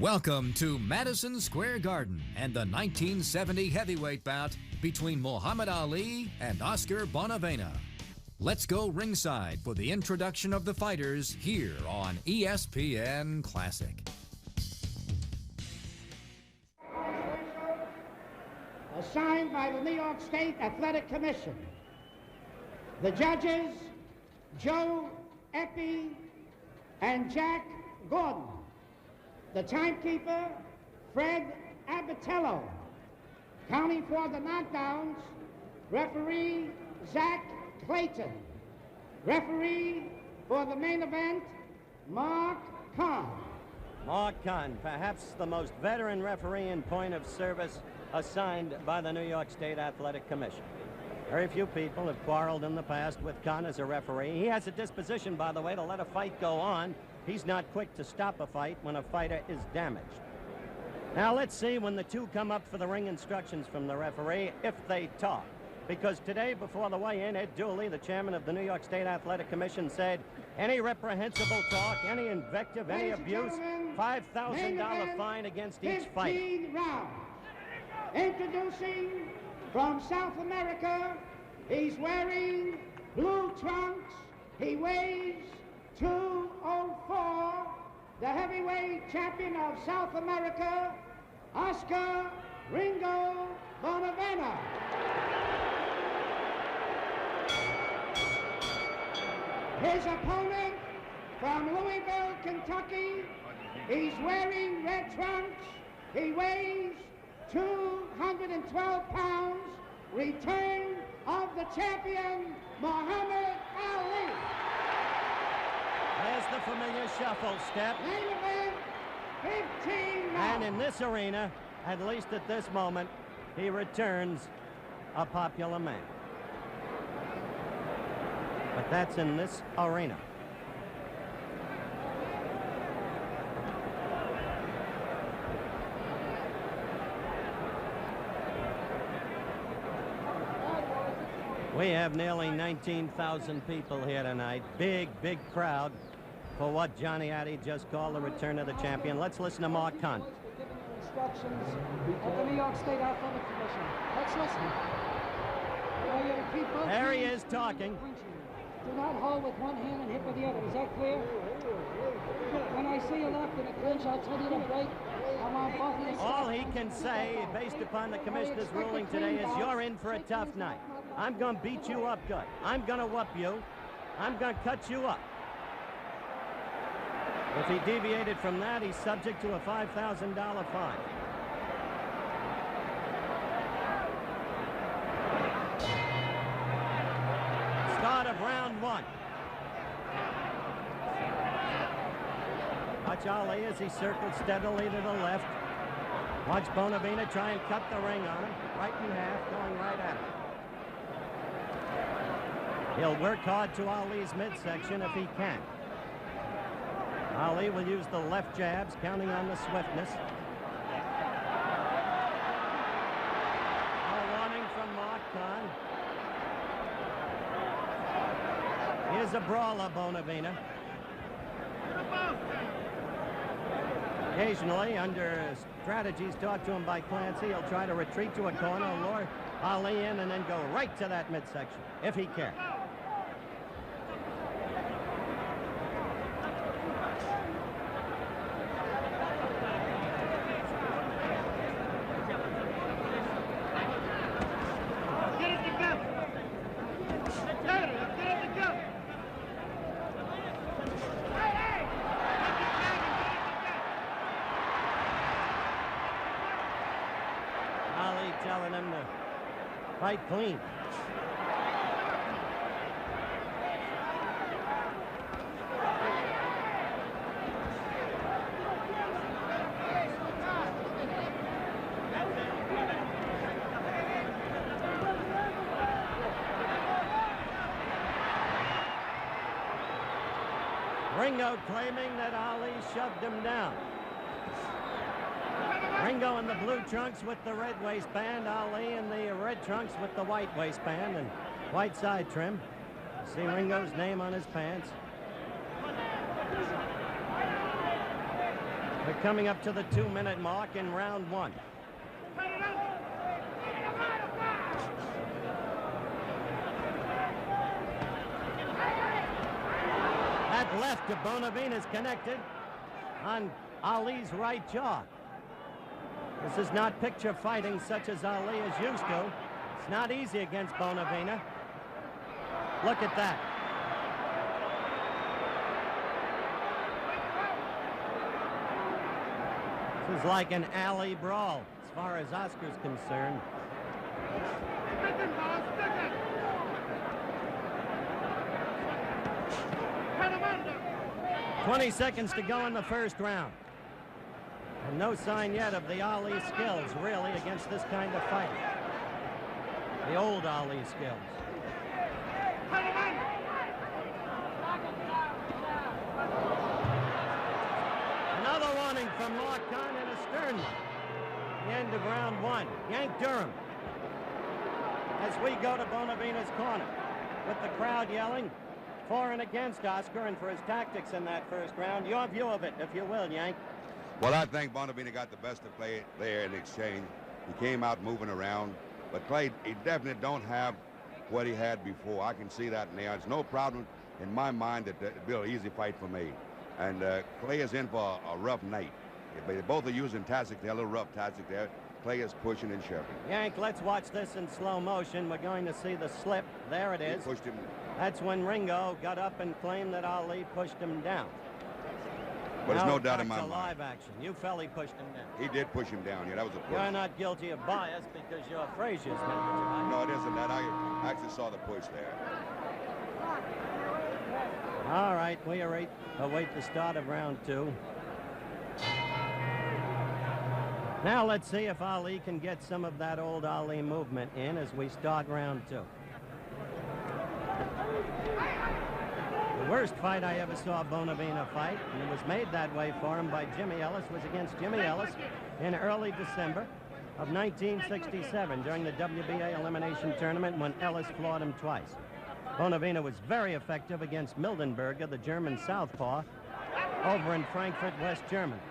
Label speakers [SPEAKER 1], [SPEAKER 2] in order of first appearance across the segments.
[SPEAKER 1] Welcome to Madison Square Garden and the 1970 heavyweight bout between Muhammad Ali and Oscar Bonavena. Let's go ringside for the introduction of the fighters here on ESPN Classic.
[SPEAKER 2] Assigned by the New York State Athletic Commission. The judges, Joe Eppie and Jack Gordon. The timekeeper, Fred Abatello. Counting for the knockdowns, referee Zach Clayton. Referee for the main event, Mark Kahn.
[SPEAKER 3] Mark Kahn, perhaps the most veteran referee in point of service assigned by the New York State Athletic Commission. Very few people have quarreled in the past with Kahn as a referee. He has a disposition, by the way, to let a fight go on. He's not quick to stop a fight when a fighter is damaged. Now let's see when the two come up for the ring instructions from the referee, if they talk. Because today, before the weigh-in, Ed Dooley, the chairman of the New York State Athletic Commission, said any reprehensible talk, any invective, any abuse, $5,000 fine against each fighter.
[SPEAKER 2] 15 rounds. Introducing from South America, he's wearing blue trunks. He weighs 204, the heavyweight champion of South America, Oscar Ringo Bonavena. His opponent from Louisville, Kentucky, he's wearing red trunks. He weighs 212 pounds, return of the champion, Muhammad Ali.
[SPEAKER 3] There's the familiar shuffle step.
[SPEAKER 2] Main event, 15 rounds.
[SPEAKER 3] And in this arena, at least at this moment, he returns a popular man. But that's in this arena. We have nearly 19,000 people here tonight. Big, big crowd for what Johnny Addy just called the return of the champion. Let's listen to Mark Kahn.
[SPEAKER 4] Instructions at the New York State Athletic Commission. Let's listen.
[SPEAKER 3] There he is talking.
[SPEAKER 4] Do not hold with one hand and hit with the other. Is that clear? When I see you left in a clinch, I'll tell you to break. I'm on both of you.
[SPEAKER 3] All he can say, based upon the commissioner's ruling today, is you're in for a tough night. I'm going to beat you up good. I'm going to whoop you. I'm going to cut you up. If he deviated from that, he's subject to a $5,000 fine. Start of round one. Watch Ali as he circles steadily to the left. Watch Bonavena try and cut the ring on him. Right in half, going right at him. He'll work hard to Ali's midsection if he can. Ali will use the left jabs, counting on the swiftness. A warning from Mark Kahn. Here's a brawler, Bonavena. Occasionally, under strategies taught to him by Clancy, he'll try to retreat to a corner, lure Ali in, and then go right to that midsection, if he can. Telling him to fight clean. Ringo claiming that Ali shoved him down. Ringo in the blue trunks with the red waistband, Ali in the red trunks with the white waistband and white side trim. See Ringo's name on his pants. We're coming up to the 2-minute mark in round one. That left to Bonavena is connected on Ali's right jaw. This is not picture fighting such as Ali is used to. It's not easy against Bonavena. Look at that. This is like an alley brawl as far as Oscar's concerned. 20 seconds to go in the first round. And no sign yet of the Ali skills, really, against this kind of fight. The old Ali skills. Another warning from Mark Kahn and a stern one. The end of round one. Yank Durham. As we go to Bonavena's corner, with the crowd yelling for and against Oscar and for his tactics in that first round. Your view of it, if you will, Yank.
[SPEAKER 5] Well, I think Bonavena got the best of Clay there in exchange. He came out moving around, but Clay, he definitely don't have what he had before. I can see that now. It's no problem in my mind that it'll be an easy fight for me. And Clay is in for a rough night. They both are using tactics there, a little rough tactics there. Clay is pushing and shoving.
[SPEAKER 3] Yank, let's watch this in slow motion. We're going to see the slip. There it is.
[SPEAKER 5] He pushed him.
[SPEAKER 3] That's when Ringo got up and claimed that Ali pushed him down.
[SPEAKER 5] But there's no doubt in my mind.
[SPEAKER 3] Live action. You felt he pushed him down.
[SPEAKER 5] He did push him down. Yeah, that was a push.
[SPEAKER 3] You're not guilty of bias because you're Frazier's manager, right?
[SPEAKER 5] No, it isn't that. I actually saw the push there.
[SPEAKER 3] All right, we await the start of round two. Now let's see if Ali can get some of that old Ali movement in as we start round two. The worst fight I ever saw Bonavena fight, and it was made that way for him by Jimmy Ellis, was against Jimmy Ellis in early December of 1967 during the WBA elimination tournament when Ellis floored him twice. Bonavena was very effective against Mildenberger, the German southpaw, over in Frankfurt, West Germany.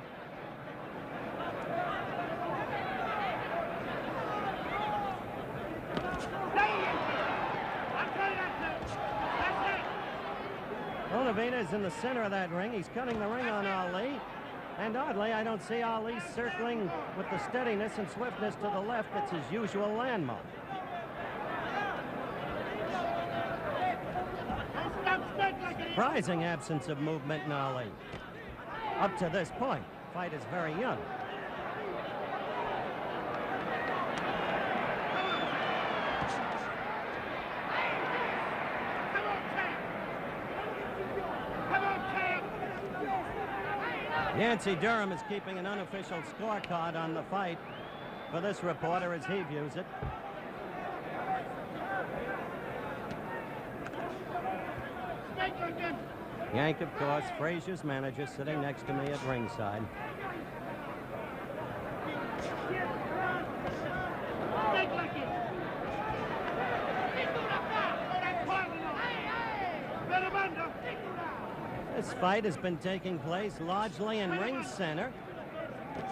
[SPEAKER 3] Bonavena is in the center of that ring. He's cutting the ring on Ali. And oddly, I don't see Ali circling with the steadiness and swiftness to the left that's his usual landmark. Surprising absence of movement in Ali. Up to this point, the fight is very young. Yancey Durham is keeping an unofficial scorecard on the fight for this reporter as he views it. Yank, of course, Frazier's manager, sitting next to me at ringside. This fight has been taking place largely in ring center,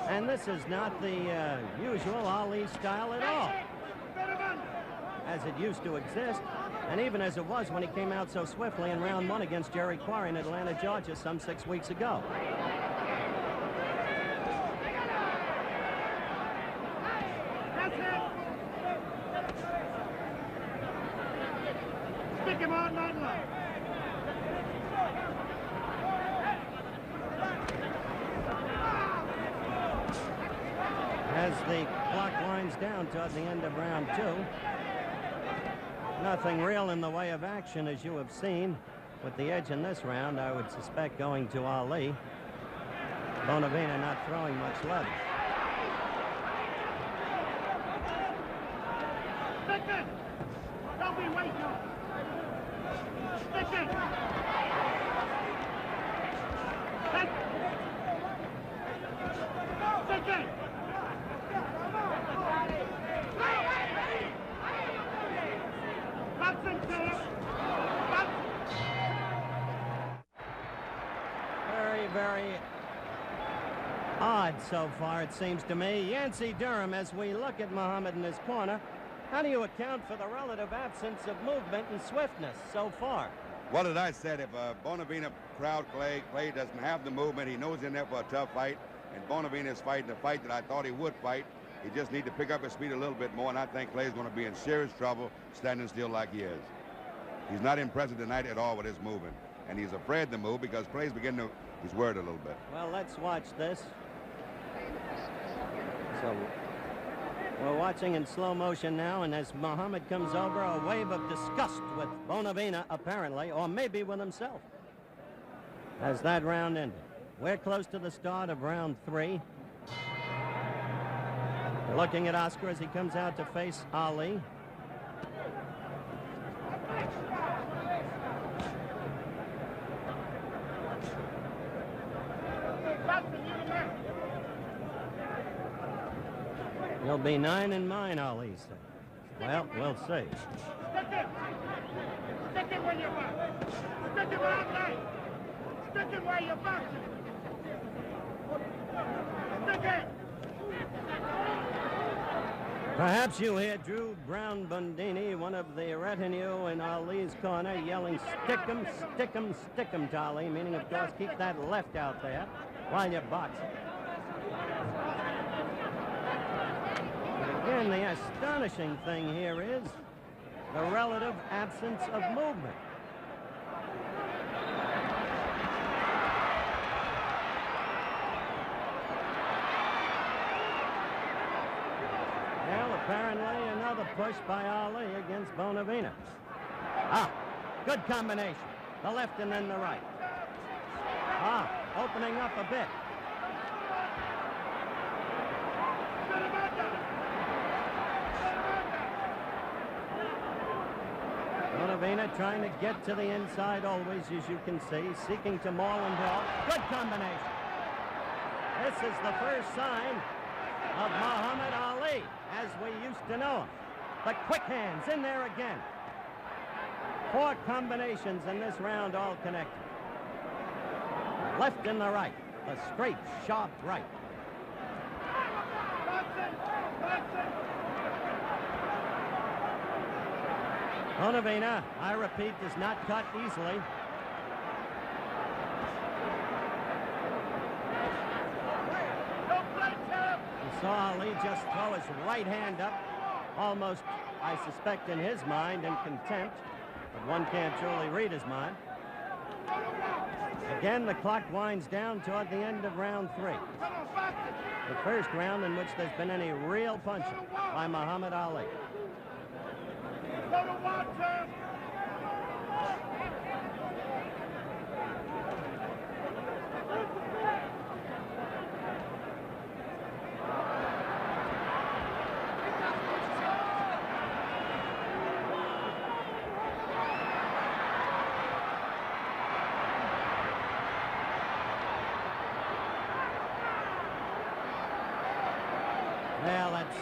[SPEAKER 3] and this is not the usual Ali style at all, as it used to exist, and even as it was when he came out so swiftly in round one against Jerry Quarry in Atlanta, Georgia, some 6 weeks ago.
[SPEAKER 2] Stick him all night long.
[SPEAKER 3] As the clock winds down toward the end of round two, nothing real in the way of action, as you have seen, with the edge in this round, I would suspect going to Ali. Bonavena not throwing much level.
[SPEAKER 2] Stick it! Don't be waiting. Stick it! Stick it! Very,
[SPEAKER 3] very so far, it seems to me. Yancey Durham, as we look at Muhammad in his corner, how do you account for the relative absence of movement and swiftness so far?
[SPEAKER 5] What did I said? If Bonavena crowd Clay doesn't have the movement, he knows he's in there for a tough fight, and Bonavena is fighting the fight that I thought he would fight. He just need to pick up his speed a little bit more, and I think Clay's going to be in serious trouble standing still like he is. He's not impressive tonight at all with his movement, and he's afraid to move because Clay's beginning to, he's worried a little bit.
[SPEAKER 3] Well, let's watch this. So we're watching in slow motion now, and as Muhammad comes over, a wave of disgust with Bonavena, apparently, or maybe with himself, as that round ended. We're close to the start of round 3. Looking at Oscar as he comes out to face Ali. He'll be 9 in mine, Ali said. Well, we'll see.
[SPEAKER 2] Stick it! Stick it where you're boxing! Stick it where I'm laying! Stick it where you're boxing! Stick it!
[SPEAKER 3] Perhaps you hear Drew Brown Bundini, one of the retinue in Ali's corner, yelling, stick him, stick him, stick him to Ali, meaning, of course, keep that left out there while you're boxing. But again, the astonishing thing here is the relative absence of movement. Well, apparently another push by Ali against Bonavena. Ah, good combination. The left and then the right. Ah, opening up a bit. Bonavena trying to get to the inside always, as you can see, seeking to maul and brawl. Good combination. This is the first sign of Muhammad Ali, as we used to know him. The quick hands in there again. 4 combinations in this round, all connected. Left and the right. The straight, sharp right. Bonavena, I repeat, does not cut easily. You saw Ali just throw his right hand up, almost, I suspect, in his mind, in contempt, but one can't truly read his mind. Again, the clock winds down toward the end of round 3. The first round in which there's been any real punching by Muhammad Ali. Well, that's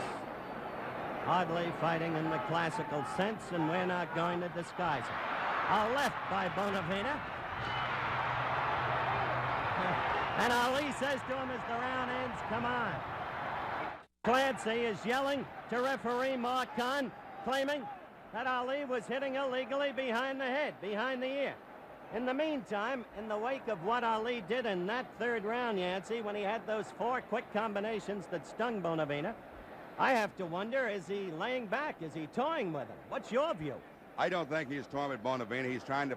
[SPEAKER 3] hardly fighting in the classical sense, and we're not going to disguise it. A left by Bonavena. And Ali says to him as the round ends, come on. Clancy is yelling to referee Mark Kahn, claiming that Ali was hitting illegally behind the head, behind the ear. In the meantime, in the wake of what Ali did in that third round, Yancey, when he had those 4 quick combinations that stung Bonavena, I have to wonder, is he laying back? Is he toying with him? What's your view?
[SPEAKER 5] I don't think he's toying with Bonavena. He's trying to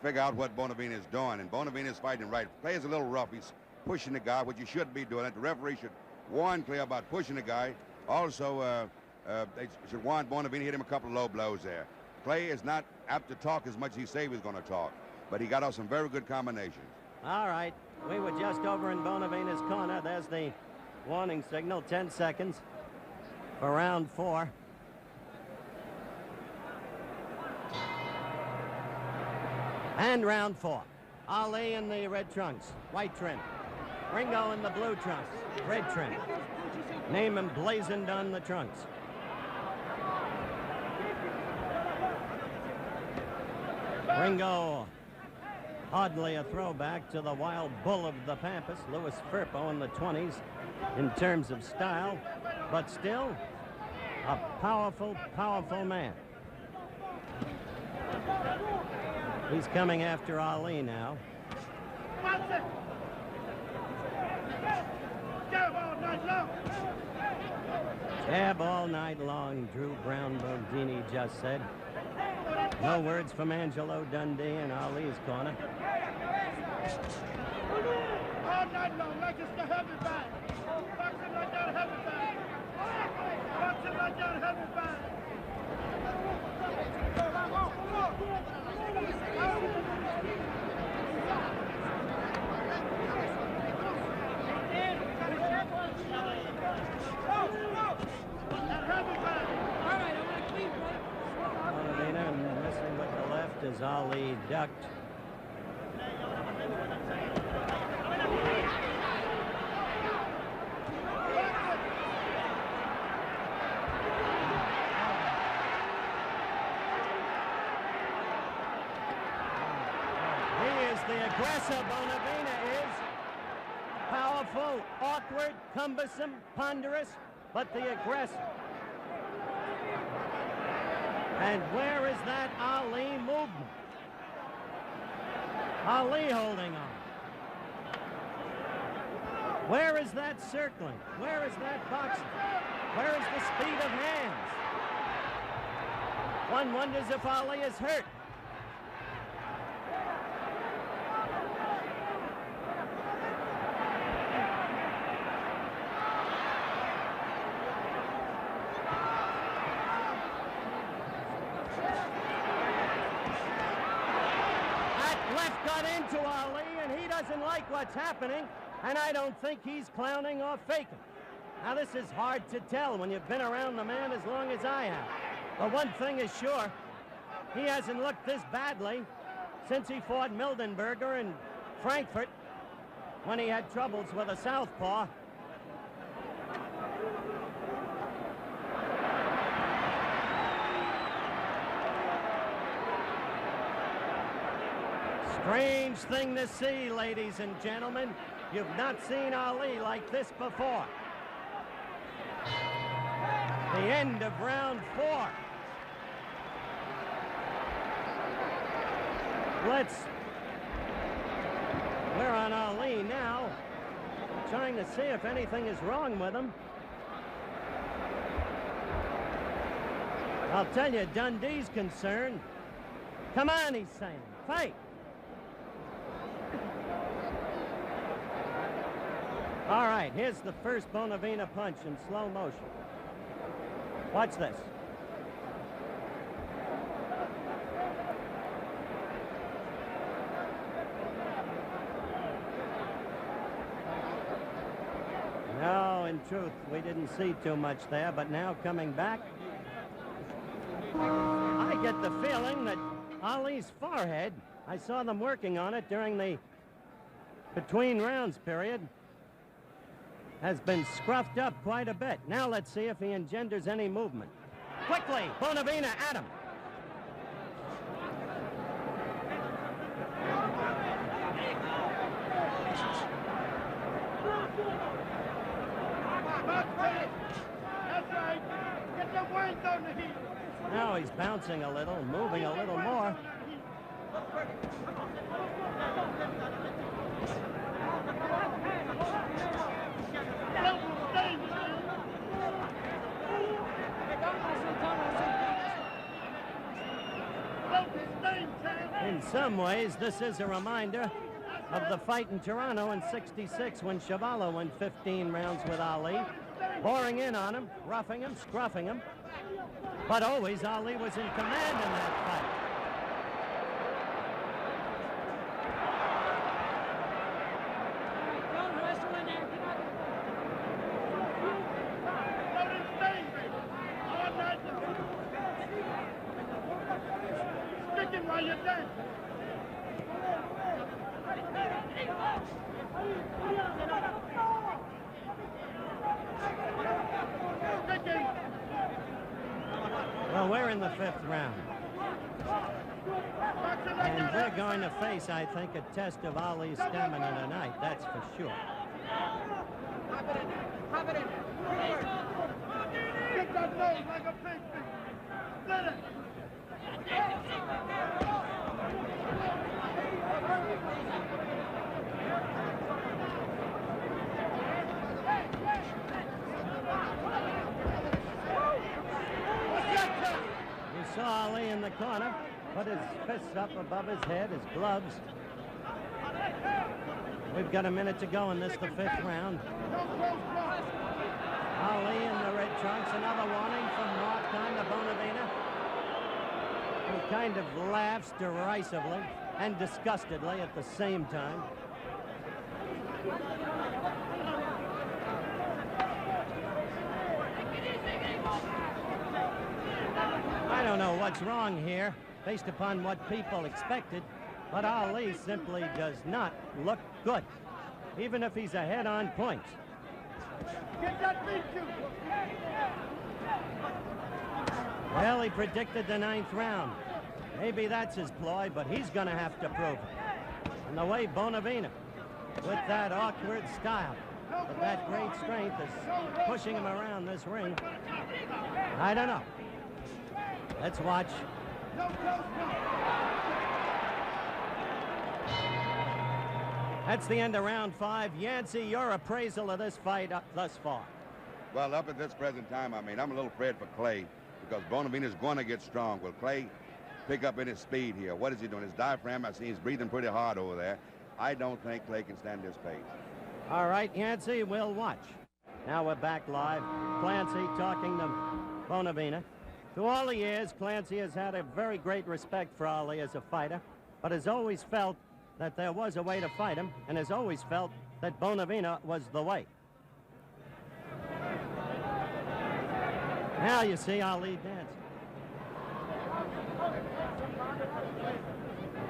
[SPEAKER 5] figure out what Bonavena is doing, and Bonavena is fighting right. Clay is a little rough. He's pushing the guy, which you should be doing. The referee should warn Clay about pushing the guy. Also, they should warn Bonavena, hit him a couple of low blows there. Clay is not apt to talk as much as he said he was going to talk, but he got off some very good combinations.
[SPEAKER 3] All right. We were just over in Bonavena's corner. There's the warning signal, 10 seconds for round 4. And round 4. Ali in the red trunks, white trim. Ringo in the blue trunks, red trim. Name emblazoned on the trunks. Ringo Oddly a throwback to the wild bull of the Pampas, Louis Firpo in the 20s in terms of style, but still a powerful, powerful man. He's coming after Ali now. Jab all night long, Drew Brown Bondini just said. No words from Angelo Dundee in Ali's corner.
[SPEAKER 2] All night long, like it's the heavy bag. Boxing like that heavy bag. Boxing like that heavy bag.
[SPEAKER 3] Bonavena missing with the left as Ali ducked. The aggressor Bonavena is. Powerful, awkward, cumbersome, ponderous, but the aggressor. And where is that Ali movement? Ali holding on. Where is that circling? Where is that boxing? Where is the speed of hands? One wonders if Ali is hurt. Got into Ali, and he doesn't like what's happening, and I don't think he's clowning or faking. Now, this is hard to tell when you've been around the man as long as I have. But one thing is sure, he hasn't looked this badly since he fought Mildenberger in Frankfurt when he had troubles with a southpaw. Strange thing to see, ladies and gentlemen. You've not seen Ali like this before. The end of round 4. We're on Ali now, trying to see if anything is wrong with him. I'll tell you, Dundee's concerned. Come on, he's saying, fight. All right, here's the first Bonavena punch in slow motion. Watch this. No, in truth, we didn't see too much there, but now coming back, I get the feeling that Ali's forehead, I saw them working on it during the between rounds period, has been scruffed up quite a bit. Now let's see if he engenders any movement. Quickly, Bonavena at him.
[SPEAKER 2] That's right. Get the wings on the heat.
[SPEAKER 3] Now he's bouncing a little, moving a little more. In some ways, this is a reminder of the fight in Toronto in '66 when Chuvalo went 15 rounds with Ali, boring in on him, roughing him, scruffing him. But always Ali was in command in that fight.
[SPEAKER 2] While you're dancing.
[SPEAKER 3] Well, we're in the 5th round. And And we're going to face, I think, a test of Ali's stamina tonight, that's for sure.
[SPEAKER 2] Get that nose like a pig. Let it.
[SPEAKER 3] You saw Ali in the corner, put his fists up above his head, his gloves. We've got a minute to go in this, the 5th round. Ali in the red trunks, another warning from Northtown to Bonavena, who kind of laughs derisively and disgustedly at the same time. I don't know what's wrong here, based upon what people expected, but Ali simply does not look good, even if he's ahead on points.
[SPEAKER 2] Get that meat juice.
[SPEAKER 3] Well, he predicted the 9th round. Maybe that's his ploy, but he's going to have to prove it. And the way Bonavena, with that awkward style, with that great strength, is pushing him around this ring, I don't know. Let's watch. That's the end of round 5. Yancey, your appraisal of this fight thus far.
[SPEAKER 5] Well, up at this present time, I mean, I'm a little afraid for Clay because Bonavena's going to get strong. Will Clay pick up any speed here? What is he doing? His diaphragm, I see he's breathing pretty hard over there. I don't think Clay can stand this pace.
[SPEAKER 3] All right, Yancey, we'll watch. Now we're back live. Clancy talking to Bonavena. Through all the years, Clancy has had a very great respect for Ali as a fighter, but has always felt that there was a way to fight him, and has always felt that Bonavena was the way. Now you see Ali dance.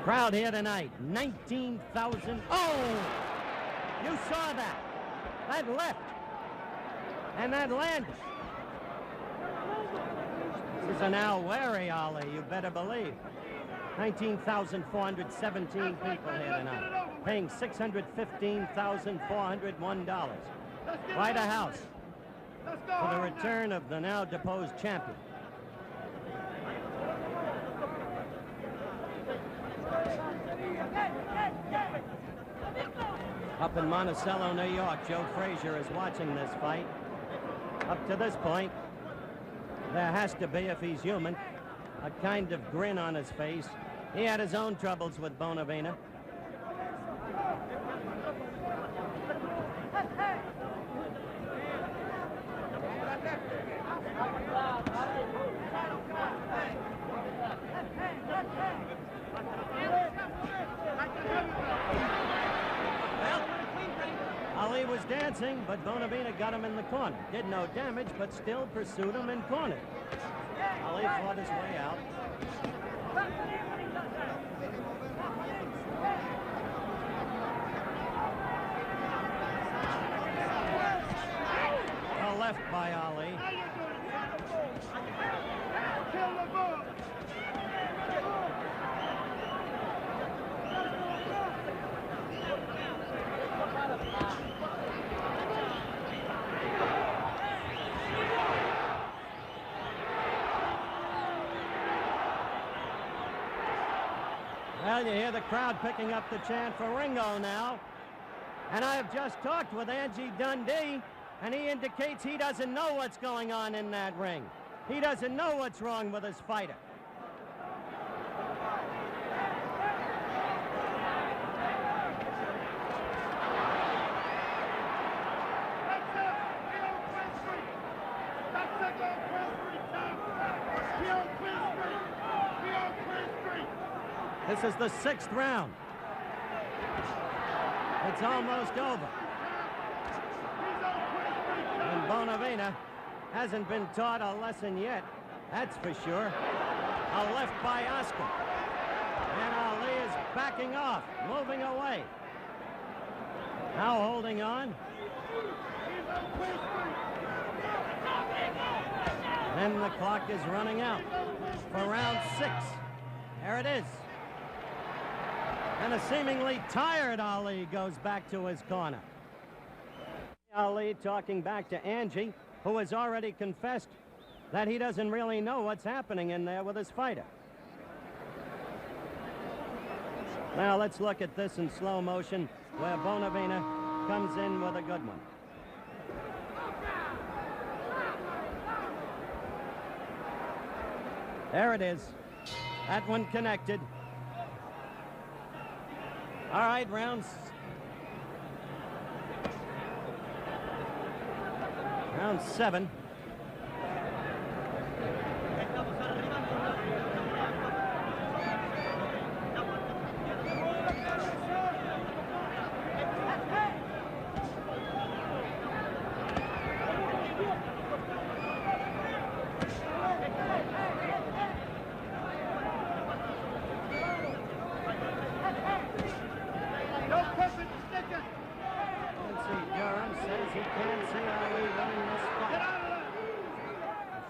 [SPEAKER 3] Crowd here tonight, 19,000. Oh! You saw that. That left. And that landed. This is a now wary Ali, you better believe. 19,417 people here tonight, paying $615,401. Quite a house for the return of the now deposed champion. Up in Monticello, New York, Joe Frazier is watching this fight. Up to this point, there has to be, if he's human, a kind of grin on his face. He had his own troubles with Bonavena. Ali was dancing, but Bonavena got him in the corner. Did no damage, but still pursued him and cornered. Ali fought his way out. A left by Ali.
[SPEAKER 2] Kill the bull.
[SPEAKER 3] Well, you hear the crowd picking up the chant for Ringo now. And I have just talked with Angie Dundee, and he indicates he doesn't know what's going on in that ring. He doesn't know what's wrong with his fighter. This is the 6th round. It's almost over. And Bonavena hasn't been taught a lesson yet, that's for sure. A left by Oscar. And Ali is backing off, moving away. Now holding on. And the clock is running out for round 6. There it is. And a seemingly tired Ali goes back to his corner. Ali talking back to Angie, who has already confessed that he doesn't really know what's happening in there with his fighter. Now let's look at this in slow motion, where Bonavena comes in with a good one. There it is. That one connected. All right, round 7.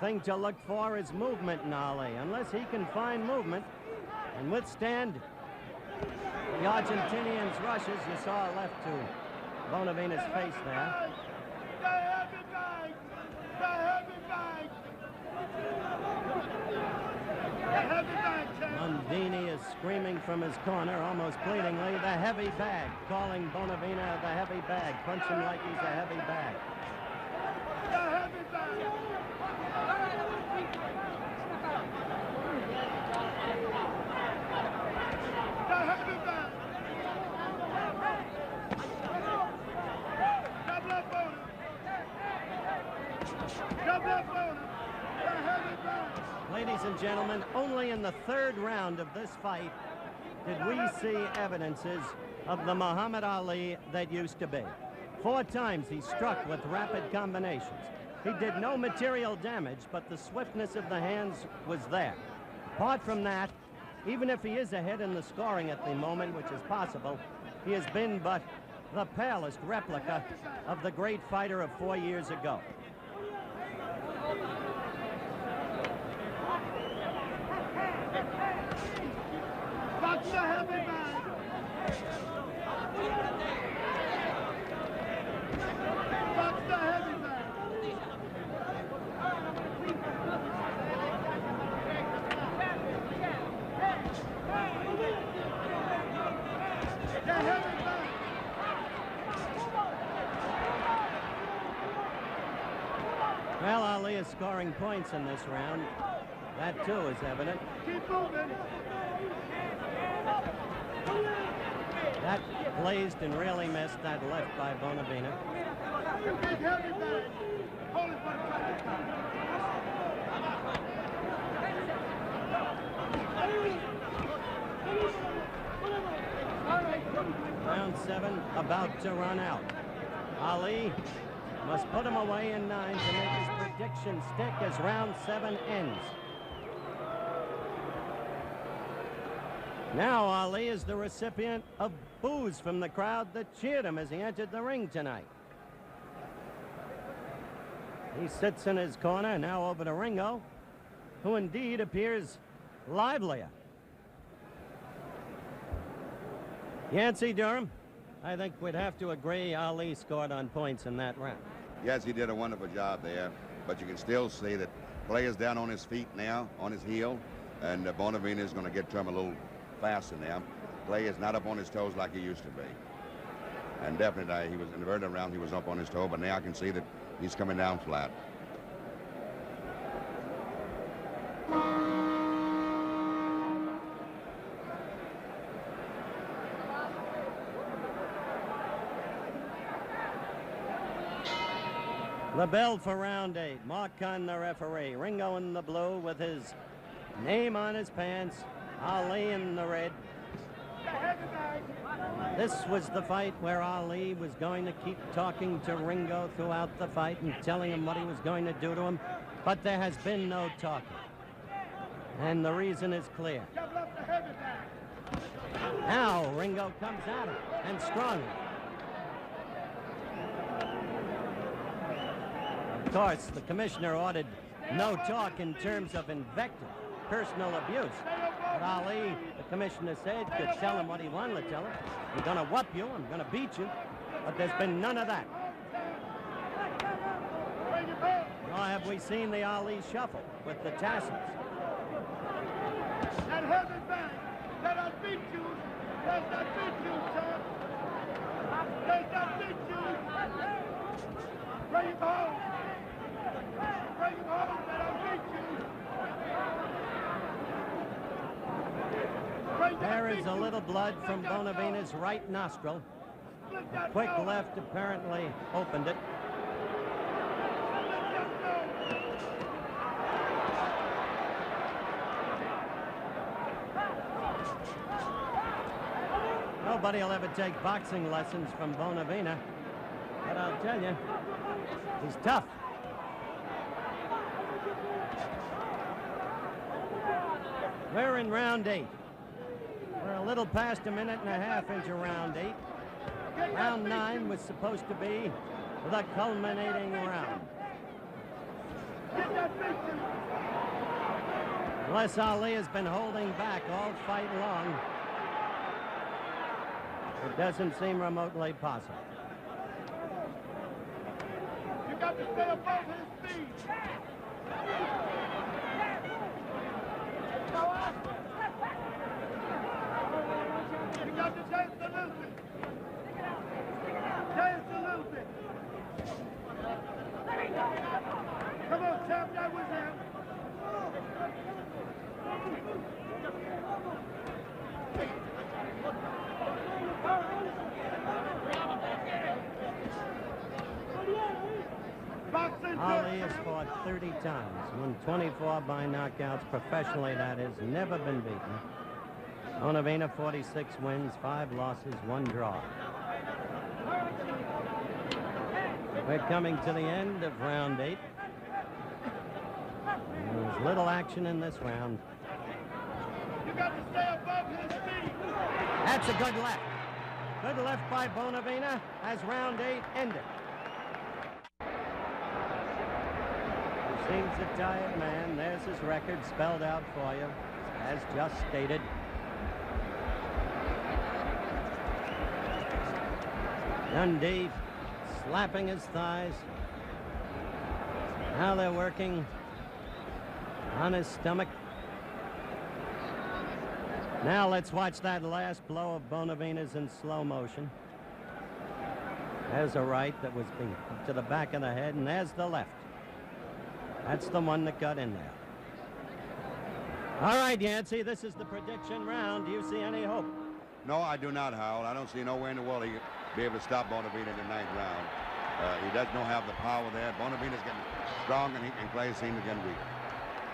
[SPEAKER 3] The thing to look for is movement in Ali. Unless he can find movement and withstand the Argentinians' rushes. You saw a left to Bonavena's face there. Mondini is screaming from his corner, almost pleadingly, the heavy bag, calling Bonavena the heavy bag. Punch him like he's a heavy bag. Ladies and gentlemen, only in the 3rd round of this fight did we see evidences of the Muhammad Ali that used to be. 4 times he struck with rapid combinations. He did no material damage, but the swiftness of the hands was there. Apart from that, even if he is ahead in the scoring at the moment, which is possible, he has been but the palest replica of the great fighter of 4 years ago. Well, Ali is scoring points in this round. That, too, is evident.
[SPEAKER 2] Keep moving.
[SPEAKER 3] That blazed and really missed that left by Bonavena. Round 7 about to run out. Ali must put him away in 9 to make his prediction stick as round 7 ends. Now Ali is the recipient of boos from the crowd that cheered him as he entered the ring tonight. He sits in his corner, now over to Ringo, who indeed appears livelier. Yancey Durham, I think we'd have to agree Ali scored on points in that round.
[SPEAKER 5] Yes, he did a wonderful job there, but you can still see that Clay is down on his feet now, on his heel, and Bonavena is going to get to him a little faster now. Clay is not up on his toes like he used to be. And definitely, he was in the very round, he was up on his toe, but now I can see that he's coming down flat.
[SPEAKER 3] The bell for round 8. Mark Kahn, the referee. Ringo in the blue with his name on his pants. Ali in the red. This was the fight where Ali was going to keep talking to Ringo throughout the fight and telling him what he was going to do to him. But there has been no talking. And the reason is clear. Now Ringo comes at him, and strongly. Of course, the commissioner ordered no talk in terms of invective, personal abuse. But Ali, the commissioner said, could tell him what he wanted to tell him. I'm going to whoop you, I'm going to beat you. But there's been none of that. Nor have we seen the Ali shuffle with the tassels.
[SPEAKER 2] That heavy bag, that I beat you, that I beat you, sir. That I beat you. Bring him home. Bring him home, that I beat you.
[SPEAKER 3] There is a little blood from Bonavena's right nostril. A quick left apparently opened it. Nobody will ever take boxing lessons from Bonavena, but I'll tell you, he's tough. We're in round 8. We're a little past a minute and a half into round 8. Round 9 was supposed to be the culminating round. Unless Ali has been holding back all fight long, it doesn't seem remotely possible.
[SPEAKER 2] You got to stay above his feet. You got to dance a little bit. Dance a little bit. Come on, champ, that was him.
[SPEAKER 3] Ali has fought 30 times, won 24 by knockouts. Professionally, that is, never been beaten. Bonavena, 46 wins, 5 losses, 1 draw. We're coming to the end of round 8. There's little action in this round.
[SPEAKER 2] You got to stay above his feet.
[SPEAKER 3] That's a good left. Good left by Bonavena as round 8 ended. Seems a tired man. There's his record spelled out for you, as just stated. Dundee slapping his thighs. Now they're working on his stomach. Now let's watch that last blow of Bonavena's in slow motion. There's a right that was being to the back of the head, and there's the left. That's the one that got in there. All right, Yancey, this is the prediction round. Do you see any hope?
[SPEAKER 5] No, I do not, Howell. I don't see nowhere in the world he could be able to stop Bonavena in the 9th round. He does not have the power there. Bonavena's getting strong, and Clay seems getting weak.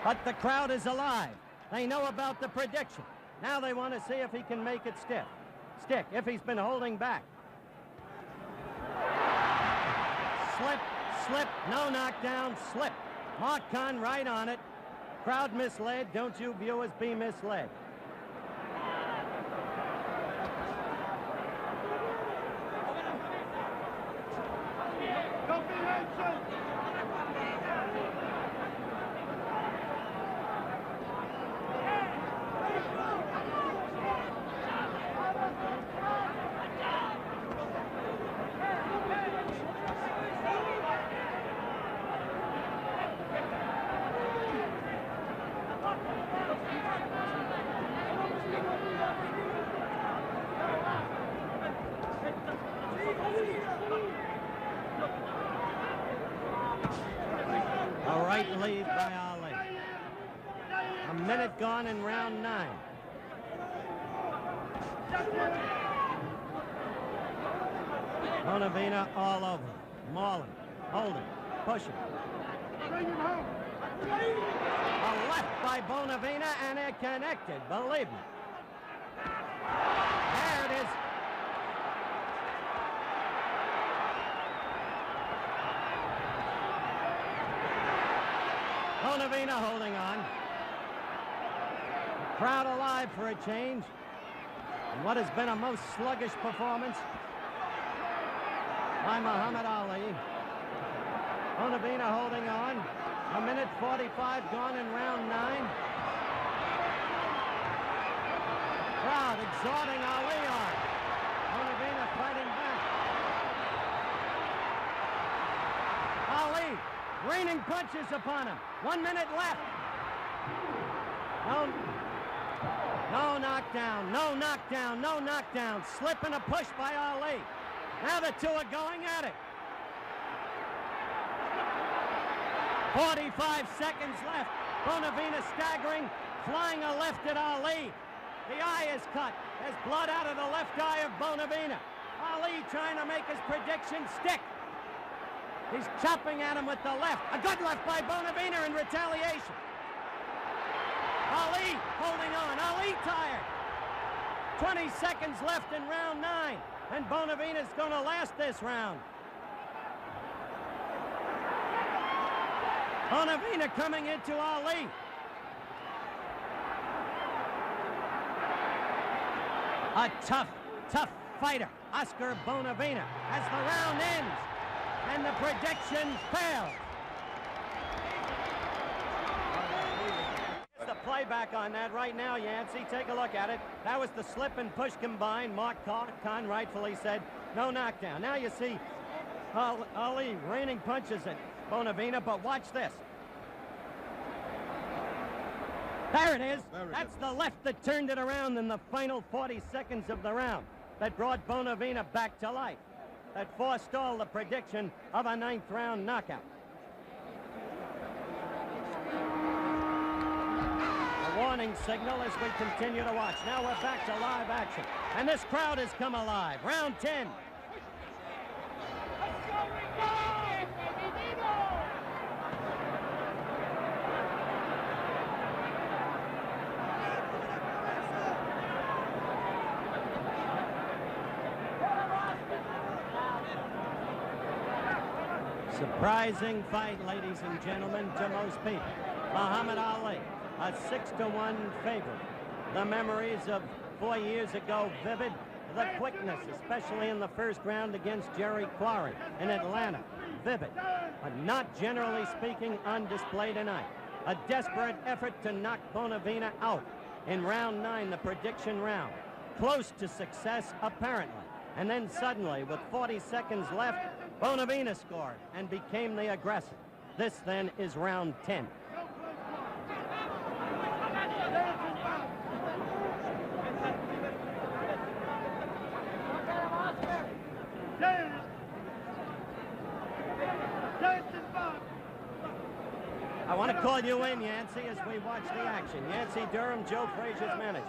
[SPEAKER 3] But the crowd is alive. They know about the prediction. Now they want to see if he can make it stick, if he's been holding back. Slip, no knockdown, slip. Mark Kahn right on it. Crowd misled. Don't you viewers be misled. Right lead by Ali. A minute gone in round 9. Bonavena all over. Mauling, holding, pushing. A left by Bonavena, and it connected, believe me. There it is. Bonavena holding on. Crowd alive for a change. And what has been a most sluggish performance by Muhammad Ali. Bonavena holding on. A minute 45 gone in round 9. crowd exhorting Ali on. Bonavena fighting back. Ali raining punches upon him. 1 minute left. No knockdown, no knockdown, no knockdown. Slip and a push by Ali. Now the two are going at it. 45 seconds left. Bonavena staggering, flying a left at Ali. The eye is cut. There's blood out of the left eye of Bonavena. Ali trying to make his prediction stick. He's chopping at him with the left. A good left by Bonavena in retaliation. Ali holding on. Ali tired. 20 seconds left in round 9. And Bonavena's going to last this round. Bonavena coming into Ali. A tough fighter, Oscar Bonavena, as the round ends. And the prediction failed. The playback on that right now, Yancey. Take a look at it. That was the slip and push combined. Mark Kahn rightfully said no knockdown. Now you see Ali raining punches at Bonavena, but watch this. There it is. That's the left that turned it around in the final 40 seconds of the round. That brought Bonavena back to life. That forestalled the prediction of a 9th round knockout. A warning signal as we continue to watch. Now we're back to live action. And this crowd has come alive. Round 10. Surprising fight, ladies and gentlemen, to most people. Muhammad Ali, a 6-1 favorite. The memories of 4 years ago vivid. The quickness, especially in the first round against Jerry Quarry in Atlanta, vivid. But not generally speaking on display tonight. A desperate effort to knock Bonavena out in round 9, the prediction round. Close to success, apparently. And then suddenly, with 40 seconds left, Bonavena scored and became the aggressor. This, then, is round 10. I want to call you in, Yancey, as we watch the action. Yancey Durham, Joe Frazier's manager.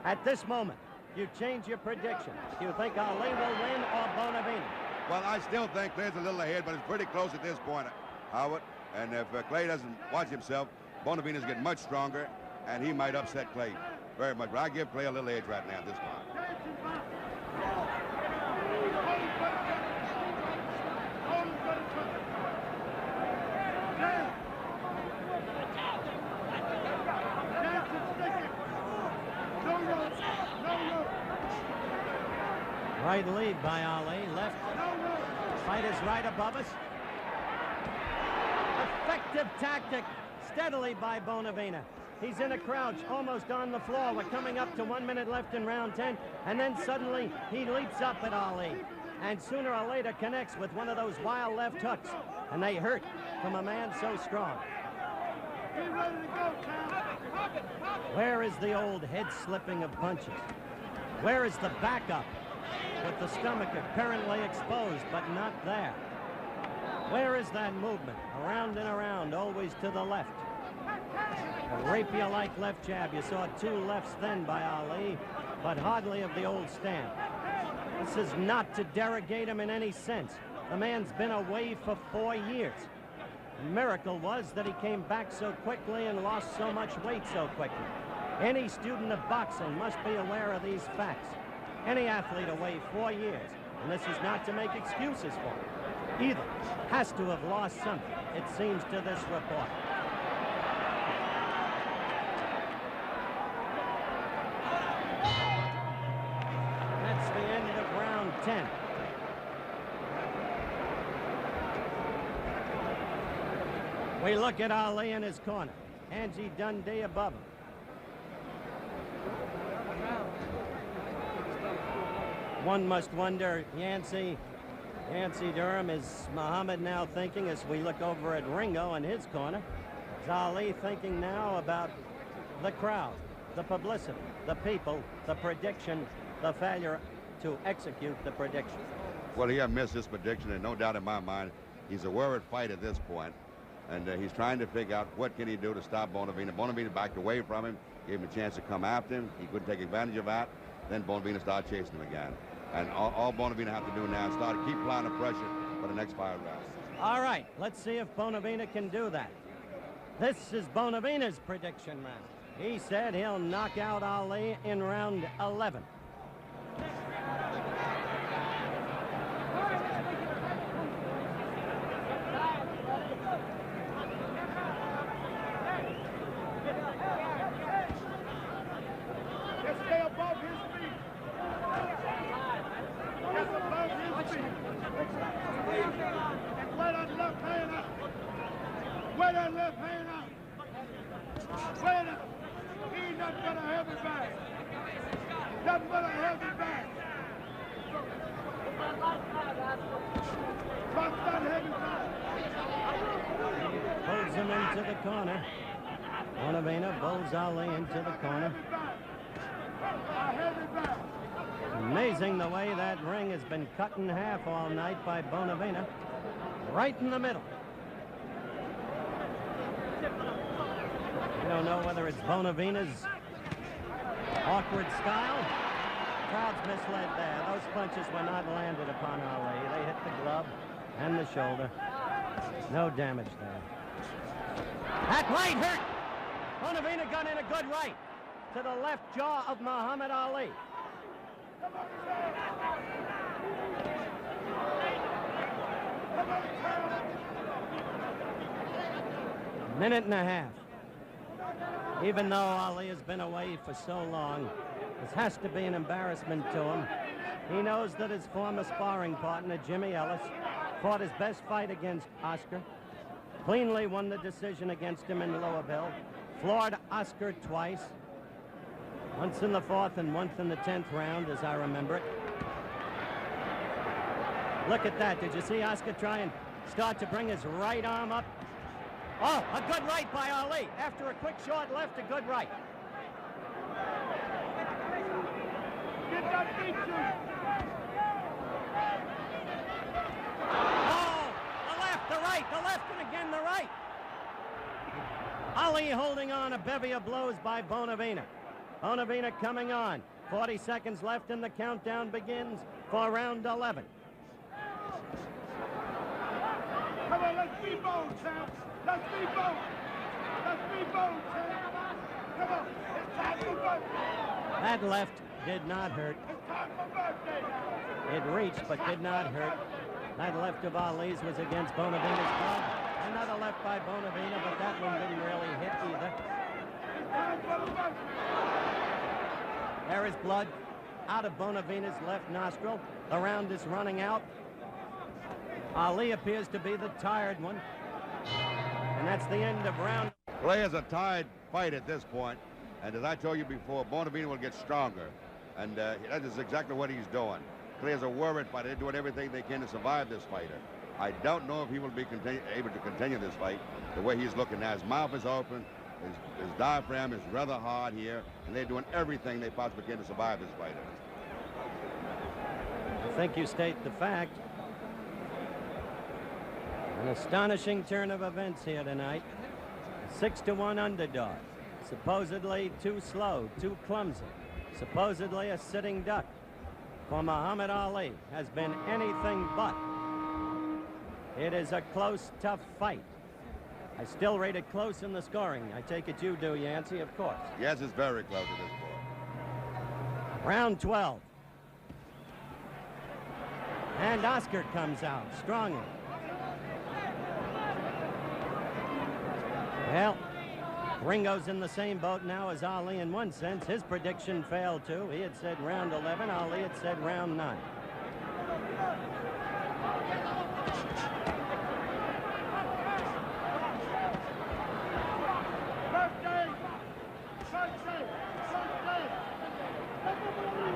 [SPEAKER 3] At this moment, you change your prediction. Do you think Ali will win or Bonavena?
[SPEAKER 5] Well, I still think Clay's a little ahead, but it's pretty close at this point, Howard. And if Clay doesn't watch himself, Bonavena's getting much stronger, and he might upset Clay very much. But I give Clay a little edge right now at this point.
[SPEAKER 3] Right lead by Ali. Left. Fight is right above us. Effective tactic. Steadily by Bonavena. He's in a crouch, almost on the floor. We're coming up to 1 minute left in round 10. And then suddenly he leaps up at Ali. And sooner or later connects with one of those wild left hooks. And they hurt from a man so strong. Where is the old head slipping of punches? Where is the backup? With the stomach apparently exposed, but not there. Where is that movement? Around and around, always to the left. A rapier-like left jab. You saw 2 lefts then by Ali, but hardly of the old stand. This is not to derogate him in any sense. The man's been away for 4 years. The miracle was that he came back so quickly and lost so much weight so quickly. Any student of boxing must be aware of these facts. Any athlete away 4 years, and this is not to make excuses for him, either has to have lost something, it seems to this report. That's the end of round 10. We look at Ali in his corner. Angie Dundee above him. One must wonder, Yancey Durham, is Muhammad now thinking as we look over at Ringo in his corner? Is Ali thinking now about the crowd, the publicity, the people, the prediction, the failure to execute the prediction?
[SPEAKER 5] Well, he has missed his prediction, and no doubt in my mind, he's a worried fight at this point, and he's trying to figure out what can he do to stop Bonavena. Bonavena backed away from him, gave him a chance to come after him. He couldn't take advantage of that. Then Bonavena started chasing him again. And all Bonavena have to do now is keep applying the pressure for the next 5 rounds.
[SPEAKER 3] All right, let's see if Bonavena can do that. This is Bonavena's prediction round. He said he'll knock out Ali in round 11.
[SPEAKER 2] Just stay above his feet. Just above his feet. And wear that left hand out. Wear that left hand out. Wear it. He's nothing but a heavy bag. Nothing but a heavy bag. Drop that heavy bag.
[SPEAKER 3] Pulls him into the corner. Bonavena pulls Ali into the corner.
[SPEAKER 2] A heavy bag.
[SPEAKER 3] Amazing the way that ring has been cut in half all night by Bonavena. Right in the middle. I don't know whether it's Bonavena's awkward style. Crowd's misled there. Those punches were not landed upon Ali. They hit the glove and the shoulder. No damage there. That right hurt! Bonavena got in a good right to the left jaw of Muhammad Ali. Minute and a half. Even though Ali has been away for so long, this has to be an embarrassment to him. He knows that his former sparring partner, Jimmy Ellis, fought his best fight against Oscar, cleanly won the decision against him in Louisville, floored Oscar twice, once in the 4th and once in the 10th round, as I remember it. Look at that. Did you see Oscar try and start to bring his right arm up? Oh, a good right by Ali. After a quick short left, a good right.
[SPEAKER 2] Get that feet to him.
[SPEAKER 3] Oh, the left, and again the right. Ali holding on, a bevy of blows by Bonavena. Bonavena coming on. 40 seconds left and the countdown begins for round 11.
[SPEAKER 2] Come on, let's be bold, champ. Let's be bold. Let's be bold, champ. Come on, it's time for birthday.
[SPEAKER 3] That left did not hurt.
[SPEAKER 2] It's time for birthday.
[SPEAKER 3] It reached but did not hurt. That left of Ali's was against Bonavena's glove. Another left by Bonavena, but that one didn't really hit either.
[SPEAKER 2] It's time for the birthday.
[SPEAKER 3] There is blood out of Bonavena's left nostril. The round is running out. Ali appears to be the tired one. And that's the end of round.
[SPEAKER 5] Clay is a tied fight at this point, and as I told you before, Bonavena will get stronger, and that is exactly what he's doing. Clay is a worried fighter. They're doing everything they can to survive this fighter. I don't know if he will be able to continue this fight the way he's looking now. His mouth is open, his diaphragm is rather hard here, and they're doing everything they possibly can to survive this fighter.
[SPEAKER 3] I think you state the fact. An astonishing turn of events here tonight. A 6-1 underdog. Supposedly too slow, too clumsy. Supposedly a sitting duck. For Muhammad Ali has been anything but. It is a close, tough fight. I still rate it close in the scoring. I take it you do, Yancey, of course.
[SPEAKER 5] Yes, it's very close at this point.
[SPEAKER 3] Round 12. And Oscar comes out strongly. Well, Ringo's in the same boat now as Ali in one sense. His prediction failed too. He had said round 11. Ali had said round 9.
[SPEAKER 2] Birthday! Birthday! Birthday!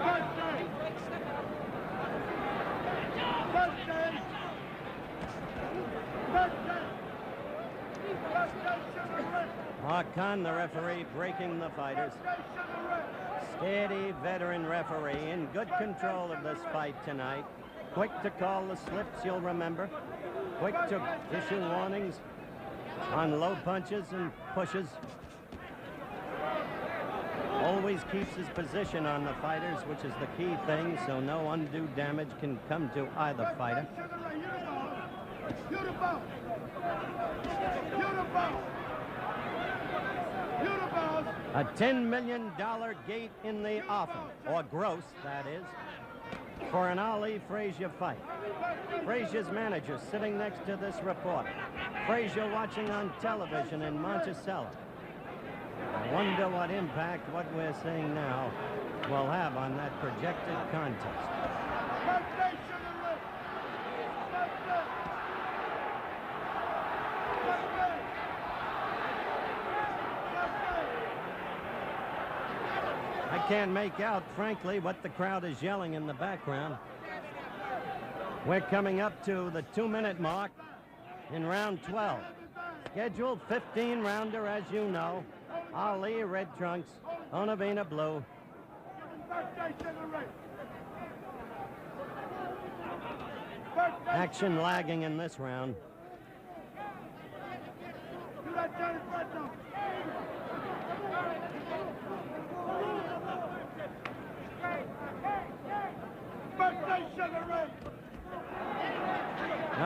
[SPEAKER 2] Birthday!
[SPEAKER 3] Khan, the referee, breaking the fighters. Steady veteran referee in good control of this fight tonight. Quick to call the slips, you'll remember. Quick to issue warnings on low punches and pushes. Always keeps his position on the fighters, which is the key thing, so no undue damage can come to either fighter. A $10 million gate in the offing, or gross, that is, for an Ali Frazier fight. Frazier's manager sitting next to this reporter. Frazier watching on television in Monticello. I wonder what impact what we're seeing now will have on that projected contest. I can't make out, frankly, what the crowd is yelling in the background. We're coming up to the 2-minute mark in round 12. Scheduled 15-rounder, as you know. Ali, red trunks. Bonavena, blue. Action lagging in this round.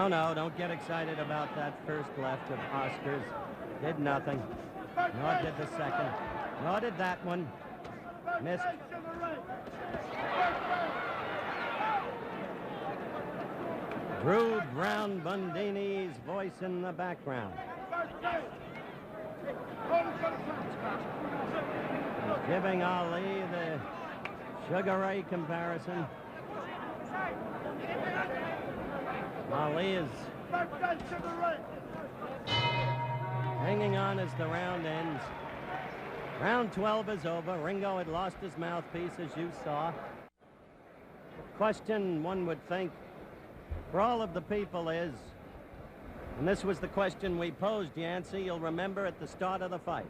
[SPEAKER 3] No, don't get excited about that first left of Oscar's. Did nothing. Nor did the second. Nor did that one. Missed. Drew Brown Bundini's voice in the background. Giving Ali the Sugar Ray comparison. Ali is hanging on as the round ends. Round 12 is over. Ringo had lost his mouthpiece, as you saw. The question, one would think, for all of the people is, and this was the question we posed, Yancey, you'll remember at the start of the fight.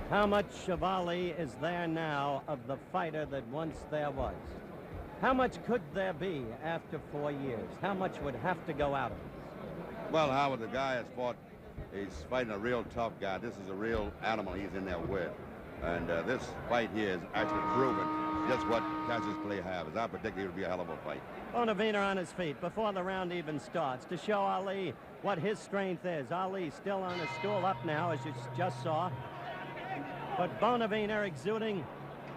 [SPEAKER 3] How much of Ali is there now of the fighter that once there was? How much could there be after 4 years? How much would have to go out of it?
[SPEAKER 5] Well, Howard, the guy has fought, he's fighting a real tough guy. This is a real animal he's in there with. And this fight here is actually proven just what Cassius Clay has. I predict it would be a hell of a fight.
[SPEAKER 3] Bonavena on his feet before the round even starts to show Ali what his strength is. Ali still on his stool up now, as you just saw. But Bonavena exuding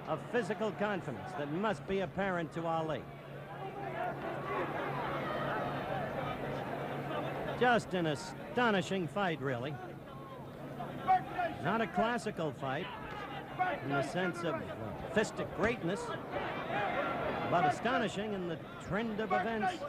[SPEAKER 3] a physical confidence that must be apparent to Ali. Just an astonishing fight, really. Not a classical fight in the sense of fistic greatness, but astonishing in the trend of events.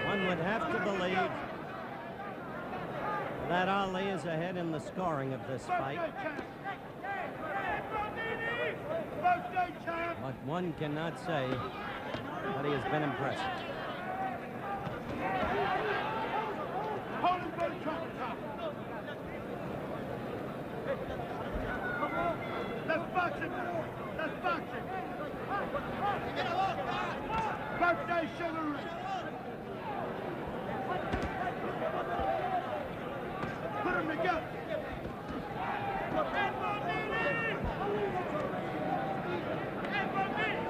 [SPEAKER 3] One would have to believe that Ali is ahead in the scoring of this fight. But one cannot say that he has been impressive.
[SPEAKER 2] Let's box it. Let's box it. Birthday Sugar Ray. Put them together.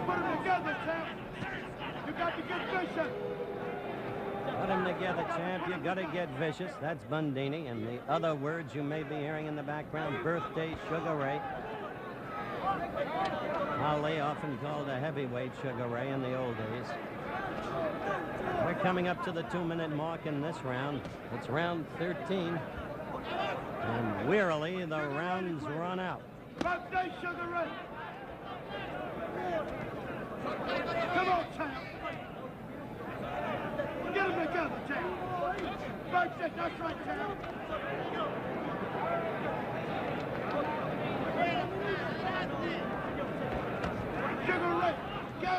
[SPEAKER 2] Put them together, champ. You got to get vicious.
[SPEAKER 3] Put them together, champ. You got to get vicious. That's Bundini. And the other words you may be hearing in the background, birthday Sugar Ray. Ali, often called a heavyweight Sugar Ray in the old days. We're coming up to the 2-minute mark in this round. It's round 13. And wearily, the rounds run out.
[SPEAKER 2] Birthday Sugar Ray. Come on, champ. Get him together, champ. Right there, that's right, champ. Sugar Ray, go!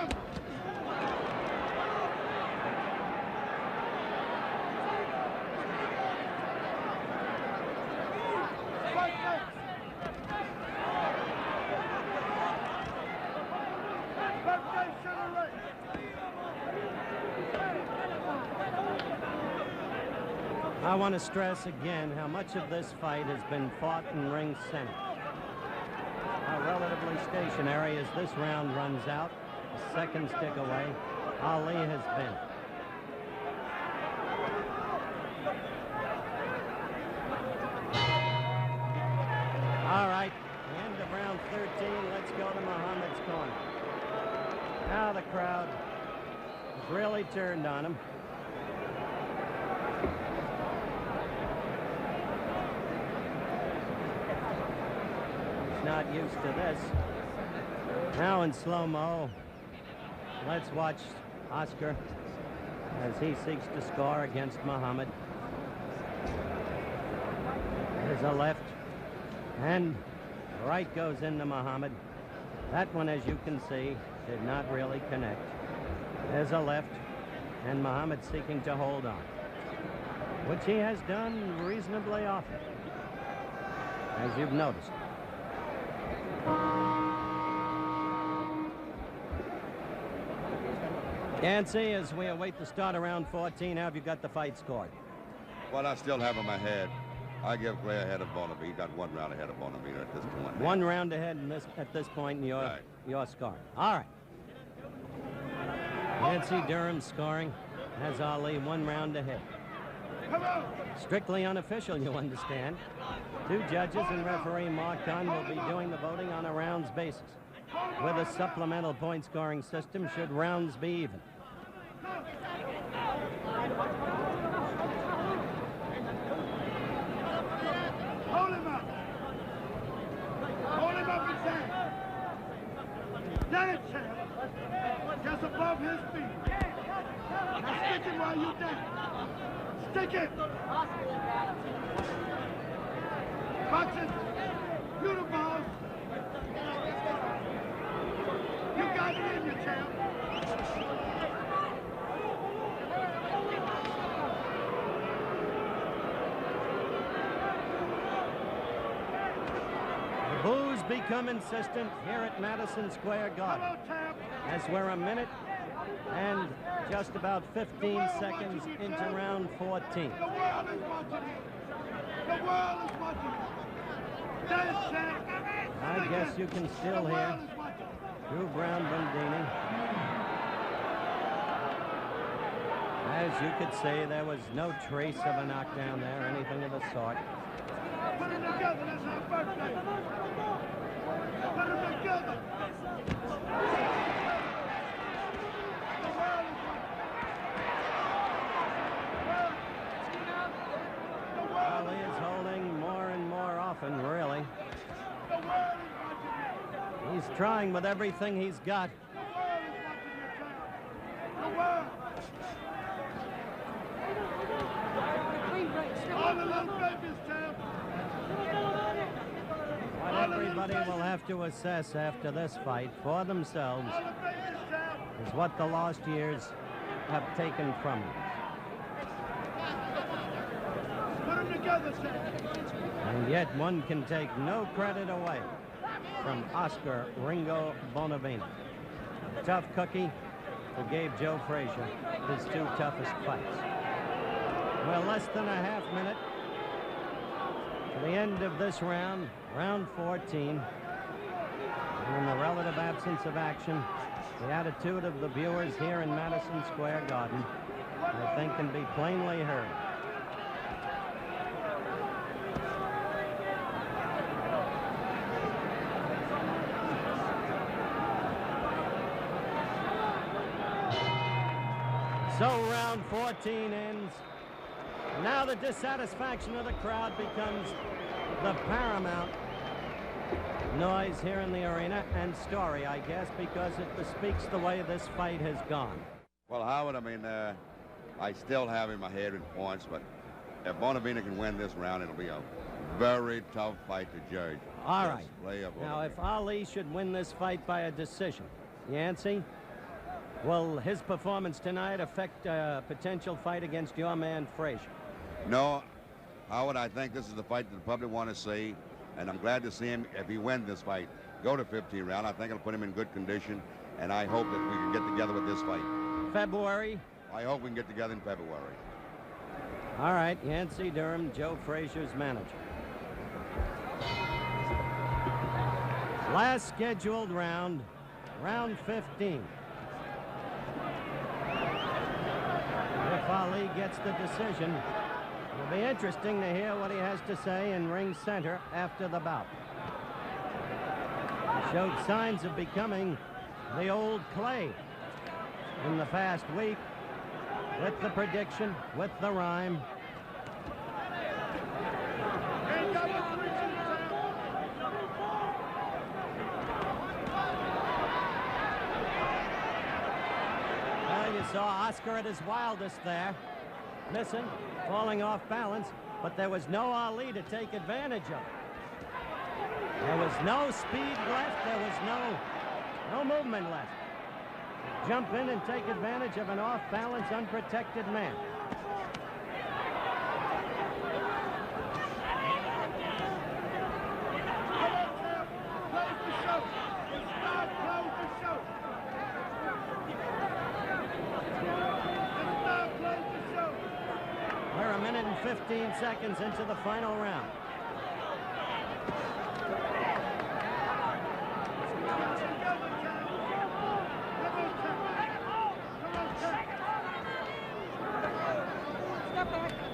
[SPEAKER 2] Right there. Birthday, Sugar Ray.
[SPEAKER 3] I want to stress again how much of this fight has been fought in ring center. How relatively stationary as this round runs out, a second stick away, Ali has been. All right, end of round 13. Let's go to Muhammad's corner. Now the crowd has really turned on him. Not used to this. Now in slow-mo, let's watch Oscar as he seeks to score against Muhammad. There's a left, and right goes into Muhammad. That one, as you can see, did not really connect. There's a left, and Muhammad seeking to hold on, which he has done reasonably often, as you've noticed. Yancey, as we await the start of round 14, how have you got the fight scored?
[SPEAKER 5] Well, I still have him ahead. I give Clay ahead of Bonavena. He got 1 round ahead of Bonavena at this point.
[SPEAKER 3] 1 round ahead at this point in your scoring. All right. Yancey Durham scoring has Ali 1 round ahead. Strictly unofficial, you understand. 2 judges and referee Mark Kahn will be doing the voting on a rounds basis. With a supplemental point scoring system, should rounds be even.
[SPEAKER 2] Hold him up. Hold him up and down. Down, champ. Just above his feet. Now stick it while you're down. Stick it. Boxing. You the boss. You got it in you, champ.
[SPEAKER 3] The boos become insistent here at Madison Square Garden, as we're a minute and just about 15 seconds into round 14.
[SPEAKER 2] The world is watching you. The world is watching you. Dance, champ.
[SPEAKER 3] I guess you can still hear Drew Brown Bundini. As you could see, there was no trace of a knockdown there, anything of the sort.
[SPEAKER 2] Put them together, that's our birthday. Put them together. The world is watching.
[SPEAKER 3] Well, he is holding more and more often, really.
[SPEAKER 2] The world is watching you.
[SPEAKER 3] He's trying with everything he's got.
[SPEAKER 2] The world is watching you, champ. The world. All the little babies, champ.
[SPEAKER 3] What everybody will have to assess after this fight for themselves
[SPEAKER 2] All the babies, champ.
[SPEAKER 3] is what the lost years have taken from him.
[SPEAKER 2] Put them together, champ.
[SPEAKER 3] And yet one can take no credit away from Oscar Ringo Bonavena. Tough cookie who gave Joe Frazier his 2 toughest fights. We're less than a half minute to the end of this round, round 14. And in the relative absence of action, the attitude of the viewers here in Madison Square Garden, I think, can be plainly heard. So round 14 ends. Now the dissatisfaction of the crowd becomes the paramount Noise here in the arena, and story, I guess, because it bespeaks the way this fight has gone.
[SPEAKER 5] Well, Howard, I mean, I still have him ahead in points, but if Bonavena can win this round, it'll be a very tough fight to judge.
[SPEAKER 3] All right.
[SPEAKER 5] Display of
[SPEAKER 3] Now,
[SPEAKER 5] Bonavena.
[SPEAKER 3] if Ali should win this fight by a decision, Yancey, will his performance tonight affect a potential fight against your man Frazier?
[SPEAKER 5] No, Howard, I think this is the fight that the public want to see, and I'm glad to see him, if he wins this fight, go to 15 round. I think it'll put him in good condition, and I hope that we can get together with this fight.
[SPEAKER 3] February?
[SPEAKER 5] I hope we can get together in February.
[SPEAKER 3] All right, Yancey Durham, Joe Frazier's manager. Last scheduled round, round 15. If Ali gets the decision, it'll be interesting to hear what he has to say in ring center after the bout. He showed signs of becoming the old Clay in the past week, with the prediction, with the rhyme. Well, you saw Oscar at his wildest there, missing, falling off balance, but there was no Ali to take advantage of. There was no speed left, there was no movement left. Jump in and take advantage of an off-balance, unprotected man. We're a minute and 15 seconds into the final round.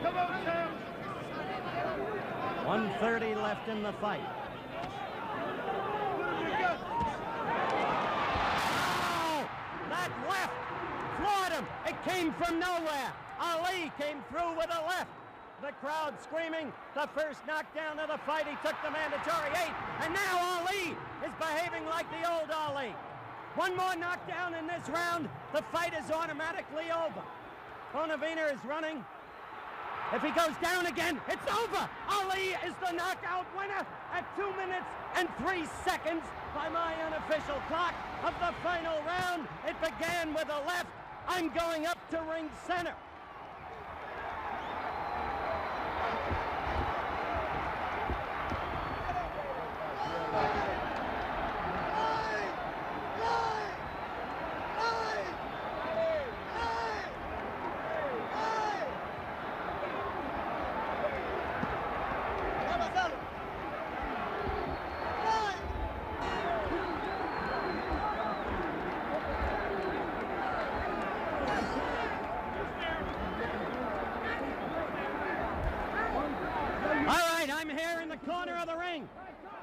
[SPEAKER 2] Come on, Sam.
[SPEAKER 3] 1:30 left in the fight. Oh, that left floored him. It came from nowhere. Ali came through with a left. The crowd screaming. The first knockdown of the fight. He took the mandatory 8. And now Ali is behaving like the old Ali. One more knockdown in this round. The fight is automatically over. Bonavena is running. If he goes down again, it's over. Ali is the knockout winner at 2 minutes and 3 seconds by my unofficial clock of the final round. It began with a left. I'm going up to ring center. Corner of the ring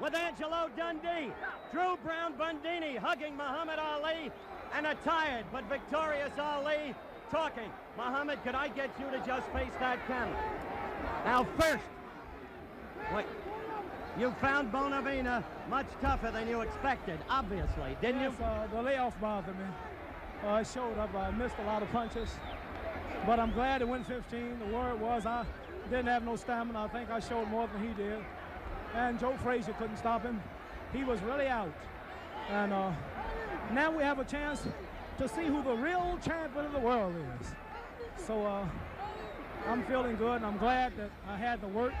[SPEAKER 3] with Angelo Dundee, Drew Brown Bundini hugging Muhammad Ali, and a tired but victorious Ali talking. Muhammad, could I get you to just face that camera? Now first, wait, you found Bonavena much tougher than you expected, obviously, didn't you?
[SPEAKER 6] The layoff bothered me. It showed up. I missed a lot of punches, but I'm glad it went 15. The word was I didn't have no stamina. I think I showed more than he did. And Joe Frazier couldn't stop him. He was really out. And now we have a chance to see who the real champion of the world is. So I'm feeling good, and I'm glad that I had the work,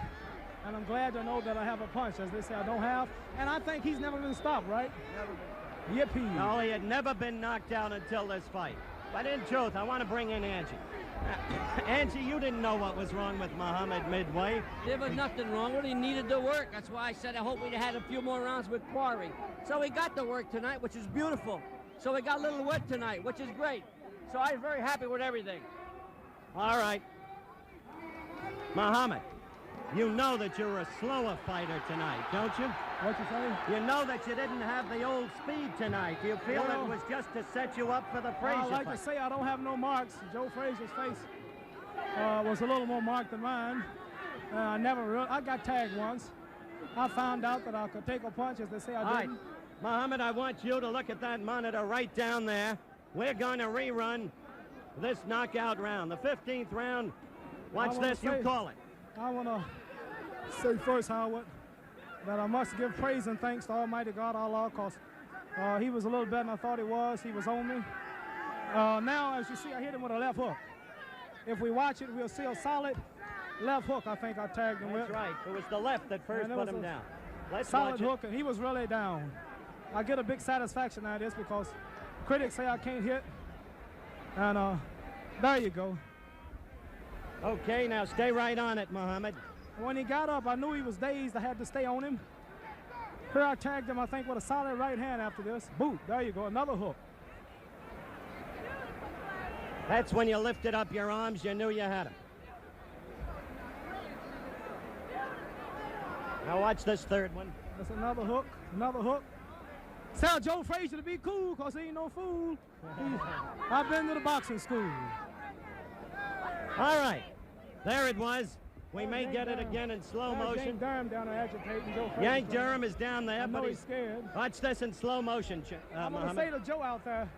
[SPEAKER 6] and I'm glad to know that I have a punch, as they say I don't have. And I think he's never been stopped, right? Never been. Yippee.
[SPEAKER 3] No, he had never been knocked out until this fight. But in truth, I want to bring in Angie. Angie, you didn't know what was wrong with Muhammad midway.
[SPEAKER 7] There was nothing wrong with it. He needed the work. That's why I said I hope we'd had a few more rounds with Quarry. So he got the work tonight, which is beautiful. So we got a little work tonight, which is great. So I'm very happy with everything.
[SPEAKER 3] All right. Muhammad, you know that you're a slower fighter tonight, don't you?
[SPEAKER 6] What you say?
[SPEAKER 3] You know that you didn't have the old speed tonight. Do you feel it was just to set you up for the Frazier
[SPEAKER 6] I like
[SPEAKER 3] fight?
[SPEAKER 6] to say I don't have no marks. Joe Frazier's face was a little more marked than mine. I got tagged once, I found out that I could take a punch, as they say I didn't.
[SPEAKER 3] Muhammad, I want you to look at that monitor right down there. We're going to rerun this knockout round, the 15th round. Watch this, you call it.
[SPEAKER 6] I want to say first, Howard, that I must give praise and thanks to Almighty God, Allah, because he was a little better than I thought he was. He was on me. Now, as you see, I hit him with a left hook. If we watch it, we'll see a solid left hook, I think I tagged him with.
[SPEAKER 3] That's right. It was the left that first put him down. Let's
[SPEAKER 6] solid hook, and he was really down. I get a big satisfaction out of this because critics say I can't hit. And there you go.
[SPEAKER 3] Okay, now stay right on it, Muhammad.
[SPEAKER 6] When he got up, I knew he was dazed. I had to stay on him. Here I tagged him, I think, with a solid right hand after this. Boot, there you go, another hook.
[SPEAKER 3] That's when you lifted up your arms, you knew you had him. Now watch this third one.
[SPEAKER 6] That's another hook, another hook. Tell Joe Frazier to be cool, because he ain't no fool. I've been to the boxing school.
[SPEAKER 3] All right, there it was. We may get it again in slow motion.
[SPEAKER 6] Yank Durham down there agitating Joe Frazier.
[SPEAKER 3] Yank Durham is down there, but
[SPEAKER 6] he's scared.
[SPEAKER 3] Watch this in slow motion,
[SPEAKER 6] I'm going to say to Joe out there,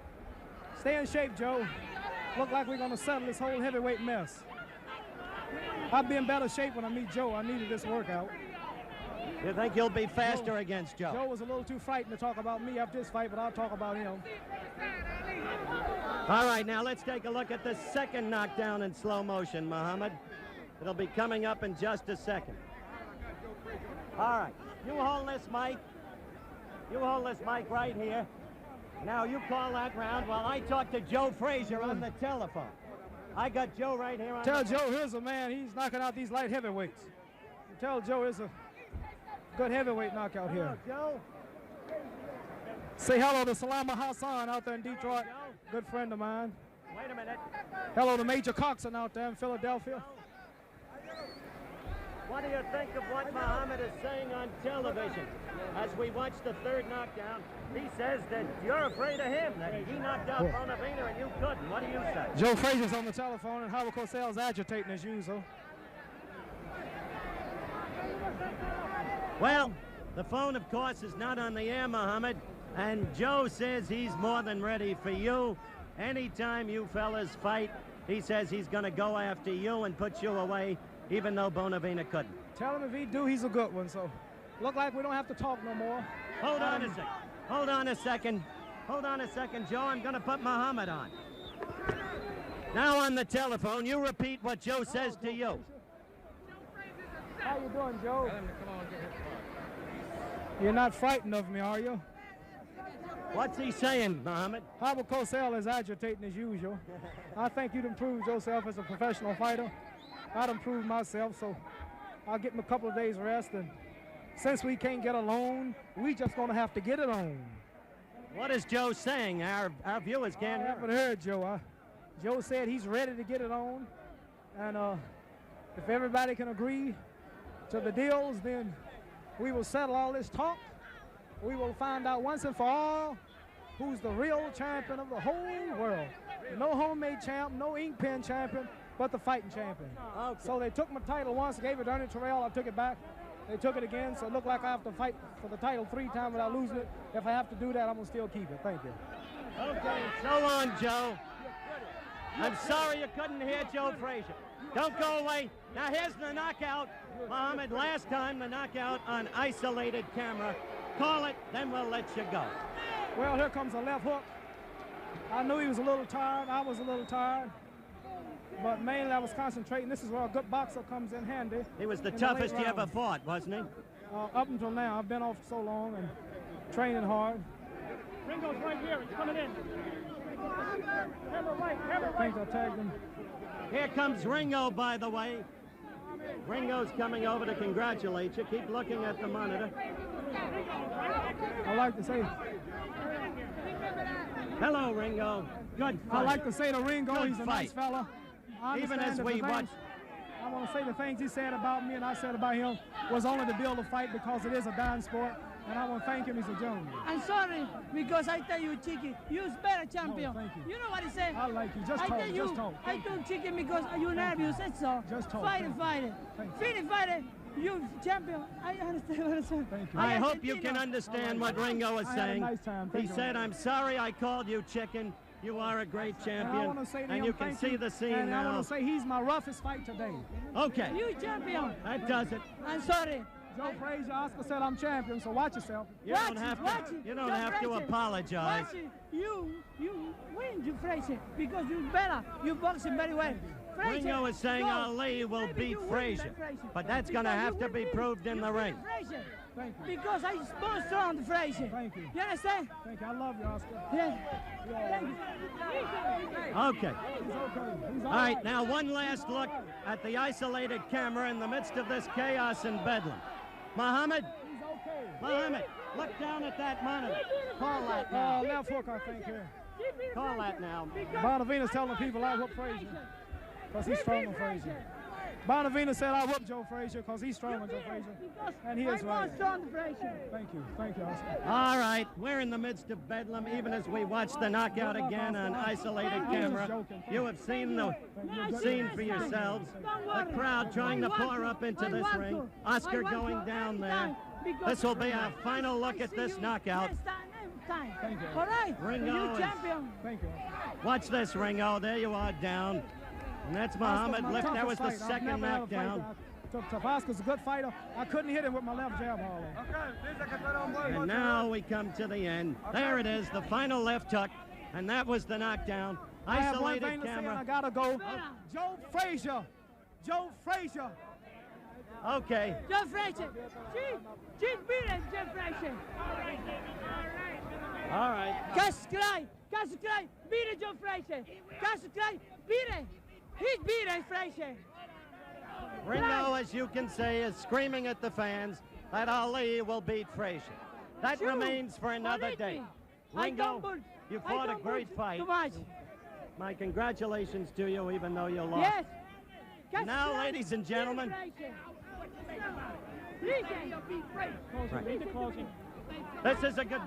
[SPEAKER 6] stay in shape, Joe. Look like we're going to settle this whole heavyweight mess. I'll be in better shape when I meet Joe. I needed this workout.
[SPEAKER 3] You think you'll be faster against Joe?
[SPEAKER 6] Joe was a little too frightened to talk about me after this fight, but I'll talk about him.
[SPEAKER 3] All right, now let's take a look at the second knockdown in slow motion, Muhammad. It'll be coming up in just a second. All right, you hold this mic. You hold this mic right here. Now you call that round while I talk to Joe Frazier on the telephone. I got Joe right here on
[SPEAKER 6] Tell Joe, here's a man, he's knocking out these light heavyweights. Tell Joe there's a good heavyweight knockout here.
[SPEAKER 3] Joe.
[SPEAKER 6] Say hello to Salama Hassan out there in Detroit. Good friend of mine.
[SPEAKER 3] Wait a minute.
[SPEAKER 6] Hello to Major Coxon out there in Philadelphia.
[SPEAKER 3] What do you think of what Muhammad is saying on television? As we watch the third knockdown, he says that you're afraid of him, that he knocked out Bonavena and you couldn't. What do you say?
[SPEAKER 6] Joe Frazier's on the telephone and Howard Cosell's agitating as usual.
[SPEAKER 3] Well, the phone, of course, is not on the air, Muhammad, and Joe says he's more than ready for you. Anytime you fellas fight, he says he's going to go after you and put you away, even though Bonavena couldn't.
[SPEAKER 6] Tell him if he do, he's a good one, so look like we don't have to talk no more.
[SPEAKER 3] Hold on a second. Hold on a second. Hold on a second, Joe. I'm going to put Muhammad on. Now on the telephone, you repeat what Joe says to you.
[SPEAKER 6] How you doing, Joe? You're not frightened of me, are you?
[SPEAKER 3] What's he saying, Muhammad?
[SPEAKER 6] Howard Cosell is agitating as usual. I think you'd improved yourself as a professional fighter. I'd improved myself, so I'll get him a couple of days rest. And since we can't get a loan, we just gonna have to get it on.
[SPEAKER 3] What is Joe saying? Our viewers can't hear.
[SPEAKER 6] I haven't heard Joe. Joe said he's ready to get it on, and if everybody can agree to the deals, then we will settle all this talk. We will find out once and for all who's the real champion of the whole world. No homemade champ, no ink pen champion, but the fighting champion.
[SPEAKER 3] Okay.
[SPEAKER 6] So they took my title once, gave it to Ernie Terrell, I took it back. They took it again, so it looked like I have to fight for the title 3 times without losing it. If I have to do that, I'm gonna still keep it. Thank you.
[SPEAKER 3] Okay, so long, Joe. I'm sorry you couldn't hear Joe Frazier. Don't go away. Now here's the knockout. Muhammad, last time the knockout on isolated camera. Call it, then we'll let you go.
[SPEAKER 6] Well, here comes a left hook. I knew he was a little tired. I was a little tired. But mainly I was concentrating. This is where a good boxer comes in handy.
[SPEAKER 3] He was the toughest you ever fought, wasn't he?
[SPEAKER 6] Up until now. I've been off so long and training hard.
[SPEAKER 2] Ringo's right here. He's coming in. Hammer right.
[SPEAKER 6] I think I tagged him.
[SPEAKER 3] Here comes Ringo, by the way. Ringo's coming over to congratulate you. Keep looking at the monitor.
[SPEAKER 6] I like to say,
[SPEAKER 3] hello, Ringo. Good fight.
[SPEAKER 6] I like to say to Ringo,
[SPEAKER 3] Good
[SPEAKER 6] he's a
[SPEAKER 3] fight.
[SPEAKER 6] nice fella.
[SPEAKER 3] Even as we watch.
[SPEAKER 6] I want to say the things he said about me and I said about him was only to build a fight because it is a dying sport. And I want to thank him, he's a gentleman.
[SPEAKER 8] I'm sorry, because I tell you, Chicky, you're better champion.
[SPEAKER 6] No, thank you.
[SPEAKER 8] You know what he said?
[SPEAKER 6] I like you. Just talk, just talk.
[SPEAKER 8] I told Chicky because you're nervous, that's all.
[SPEAKER 6] Just talk.
[SPEAKER 8] Fight it.
[SPEAKER 6] Thank you.
[SPEAKER 8] Finish fight it. you champion. I understand what I'm saying.
[SPEAKER 6] Thank you.
[SPEAKER 3] I hope you can understand what Ringo is
[SPEAKER 6] I had a
[SPEAKER 3] saying.
[SPEAKER 6] nice time.
[SPEAKER 3] He
[SPEAKER 6] Thank you.
[SPEAKER 3] said, "I'm sorry I called you chicken. You are a great
[SPEAKER 6] And I
[SPEAKER 3] champion."
[SPEAKER 6] want to say to
[SPEAKER 3] And
[SPEAKER 6] him,
[SPEAKER 3] you can
[SPEAKER 6] thank
[SPEAKER 3] see
[SPEAKER 6] you.
[SPEAKER 3] the scene
[SPEAKER 6] and I
[SPEAKER 3] now.
[SPEAKER 6] want to say he's my roughest fight today.
[SPEAKER 3] Okay,
[SPEAKER 8] You champion.
[SPEAKER 3] that does it.
[SPEAKER 8] I'm sorry.
[SPEAKER 6] Joe Frazier, Oscar said I'm champion, so watch yourself.
[SPEAKER 3] You don't have to. You don't have to apologize.
[SPEAKER 8] Watch it. You win, you Frazier, because you're better. You boxing very well. Frazier,
[SPEAKER 3] Ringo is saying
[SPEAKER 8] go.
[SPEAKER 3] Ali will
[SPEAKER 8] Maybe
[SPEAKER 3] beat
[SPEAKER 8] you win
[SPEAKER 3] Frazier,
[SPEAKER 8] by Frazier.
[SPEAKER 3] but that's going to
[SPEAKER 8] Because
[SPEAKER 3] have
[SPEAKER 8] you
[SPEAKER 3] to
[SPEAKER 8] will
[SPEAKER 3] be
[SPEAKER 8] beat-
[SPEAKER 3] proved in
[SPEAKER 8] you
[SPEAKER 3] the
[SPEAKER 8] will
[SPEAKER 3] ring.
[SPEAKER 8] beat Frazier.
[SPEAKER 6] Thank you.
[SPEAKER 8] Because I sponsor on the Frazier.
[SPEAKER 6] Thank you.
[SPEAKER 8] You understand?
[SPEAKER 6] Thank you. I love you, Oscar.
[SPEAKER 8] Yeah. Thank you.
[SPEAKER 3] Okay.
[SPEAKER 6] He's okay. He's
[SPEAKER 3] All right, now one last look at the isolated camera in the midst of this chaos and bedlam. Muhammad,
[SPEAKER 6] He's okay.
[SPEAKER 3] Muhammad, look down at that monitor. Call that now.
[SPEAKER 6] Left hook, I think, here.
[SPEAKER 3] Call that now.
[SPEAKER 6] Bonavena's telling people I whoop Frazier because he's stronger than Frazier. Bonavena said I whoop Joe Frazier because he's stronger than Joe Frazier. And he is right. Thank you. Thank you, Oscar.
[SPEAKER 3] All right, we're in the midst of bedlam, even as we watch the knockout again on isolated camera. You have seen the scene for yourselves. The crowd trying to pour up into this ring. Oscar going down there. This will be our final look at this knockout.
[SPEAKER 6] Thank you.
[SPEAKER 8] All right.
[SPEAKER 3] Ringo
[SPEAKER 8] You
[SPEAKER 3] is-
[SPEAKER 8] champion.
[SPEAKER 6] Thank you.
[SPEAKER 3] Watch this, Ringo. There you are down. And that's Muhammad.
[SPEAKER 6] Oscar, my
[SPEAKER 3] Lift. That was
[SPEAKER 6] toughest
[SPEAKER 3] the
[SPEAKER 6] fight. I've
[SPEAKER 3] second
[SPEAKER 6] never had a fight
[SPEAKER 3] knockdown.
[SPEAKER 6] that I took tough. Oscar's a good fighter. I couldn't hit him with my left jab hardly.
[SPEAKER 3] And now we come to the end. There it is, the final left hook. And that was the knockdown.
[SPEAKER 6] I have one
[SPEAKER 3] Isolated
[SPEAKER 6] thing to say, and I
[SPEAKER 3] camera.
[SPEAKER 6] gotta go. Joe Frazier. Joe Frazier.
[SPEAKER 3] Okay.
[SPEAKER 8] Joe Frazier. She's beaten Joe Frazier.
[SPEAKER 3] All right.
[SPEAKER 8] Cassius Clay, beat it, Joe Frazier. Cassius Clay, beat it. He's beaten Frazier.
[SPEAKER 3] Ringo, as you can see, is screaming at the fans that Ali will beat Frazier. That
[SPEAKER 8] Sure.
[SPEAKER 3] remains for another
[SPEAKER 8] Believe
[SPEAKER 3] day.
[SPEAKER 8] me. I
[SPEAKER 3] Ringo,
[SPEAKER 8] don't bull-
[SPEAKER 3] you
[SPEAKER 8] I
[SPEAKER 3] fought a
[SPEAKER 8] don't
[SPEAKER 3] great
[SPEAKER 8] bull-
[SPEAKER 3] fight.
[SPEAKER 8] Too much.
[SPEAKER 3] My congratulations to you, even though you lost.
[SPEAKER 8] Yes. Cassius
[SPEAKER 3] Now,
[SPEAKER 8] Clay,
[SPEAKER 3] ladies and
[SPEAKER 8] beat
[SPEAKER 3] gentlemen.
[SPEAKER 8] Frazier. Listen.
[SPEAKER 3] Right. This is a goodbye.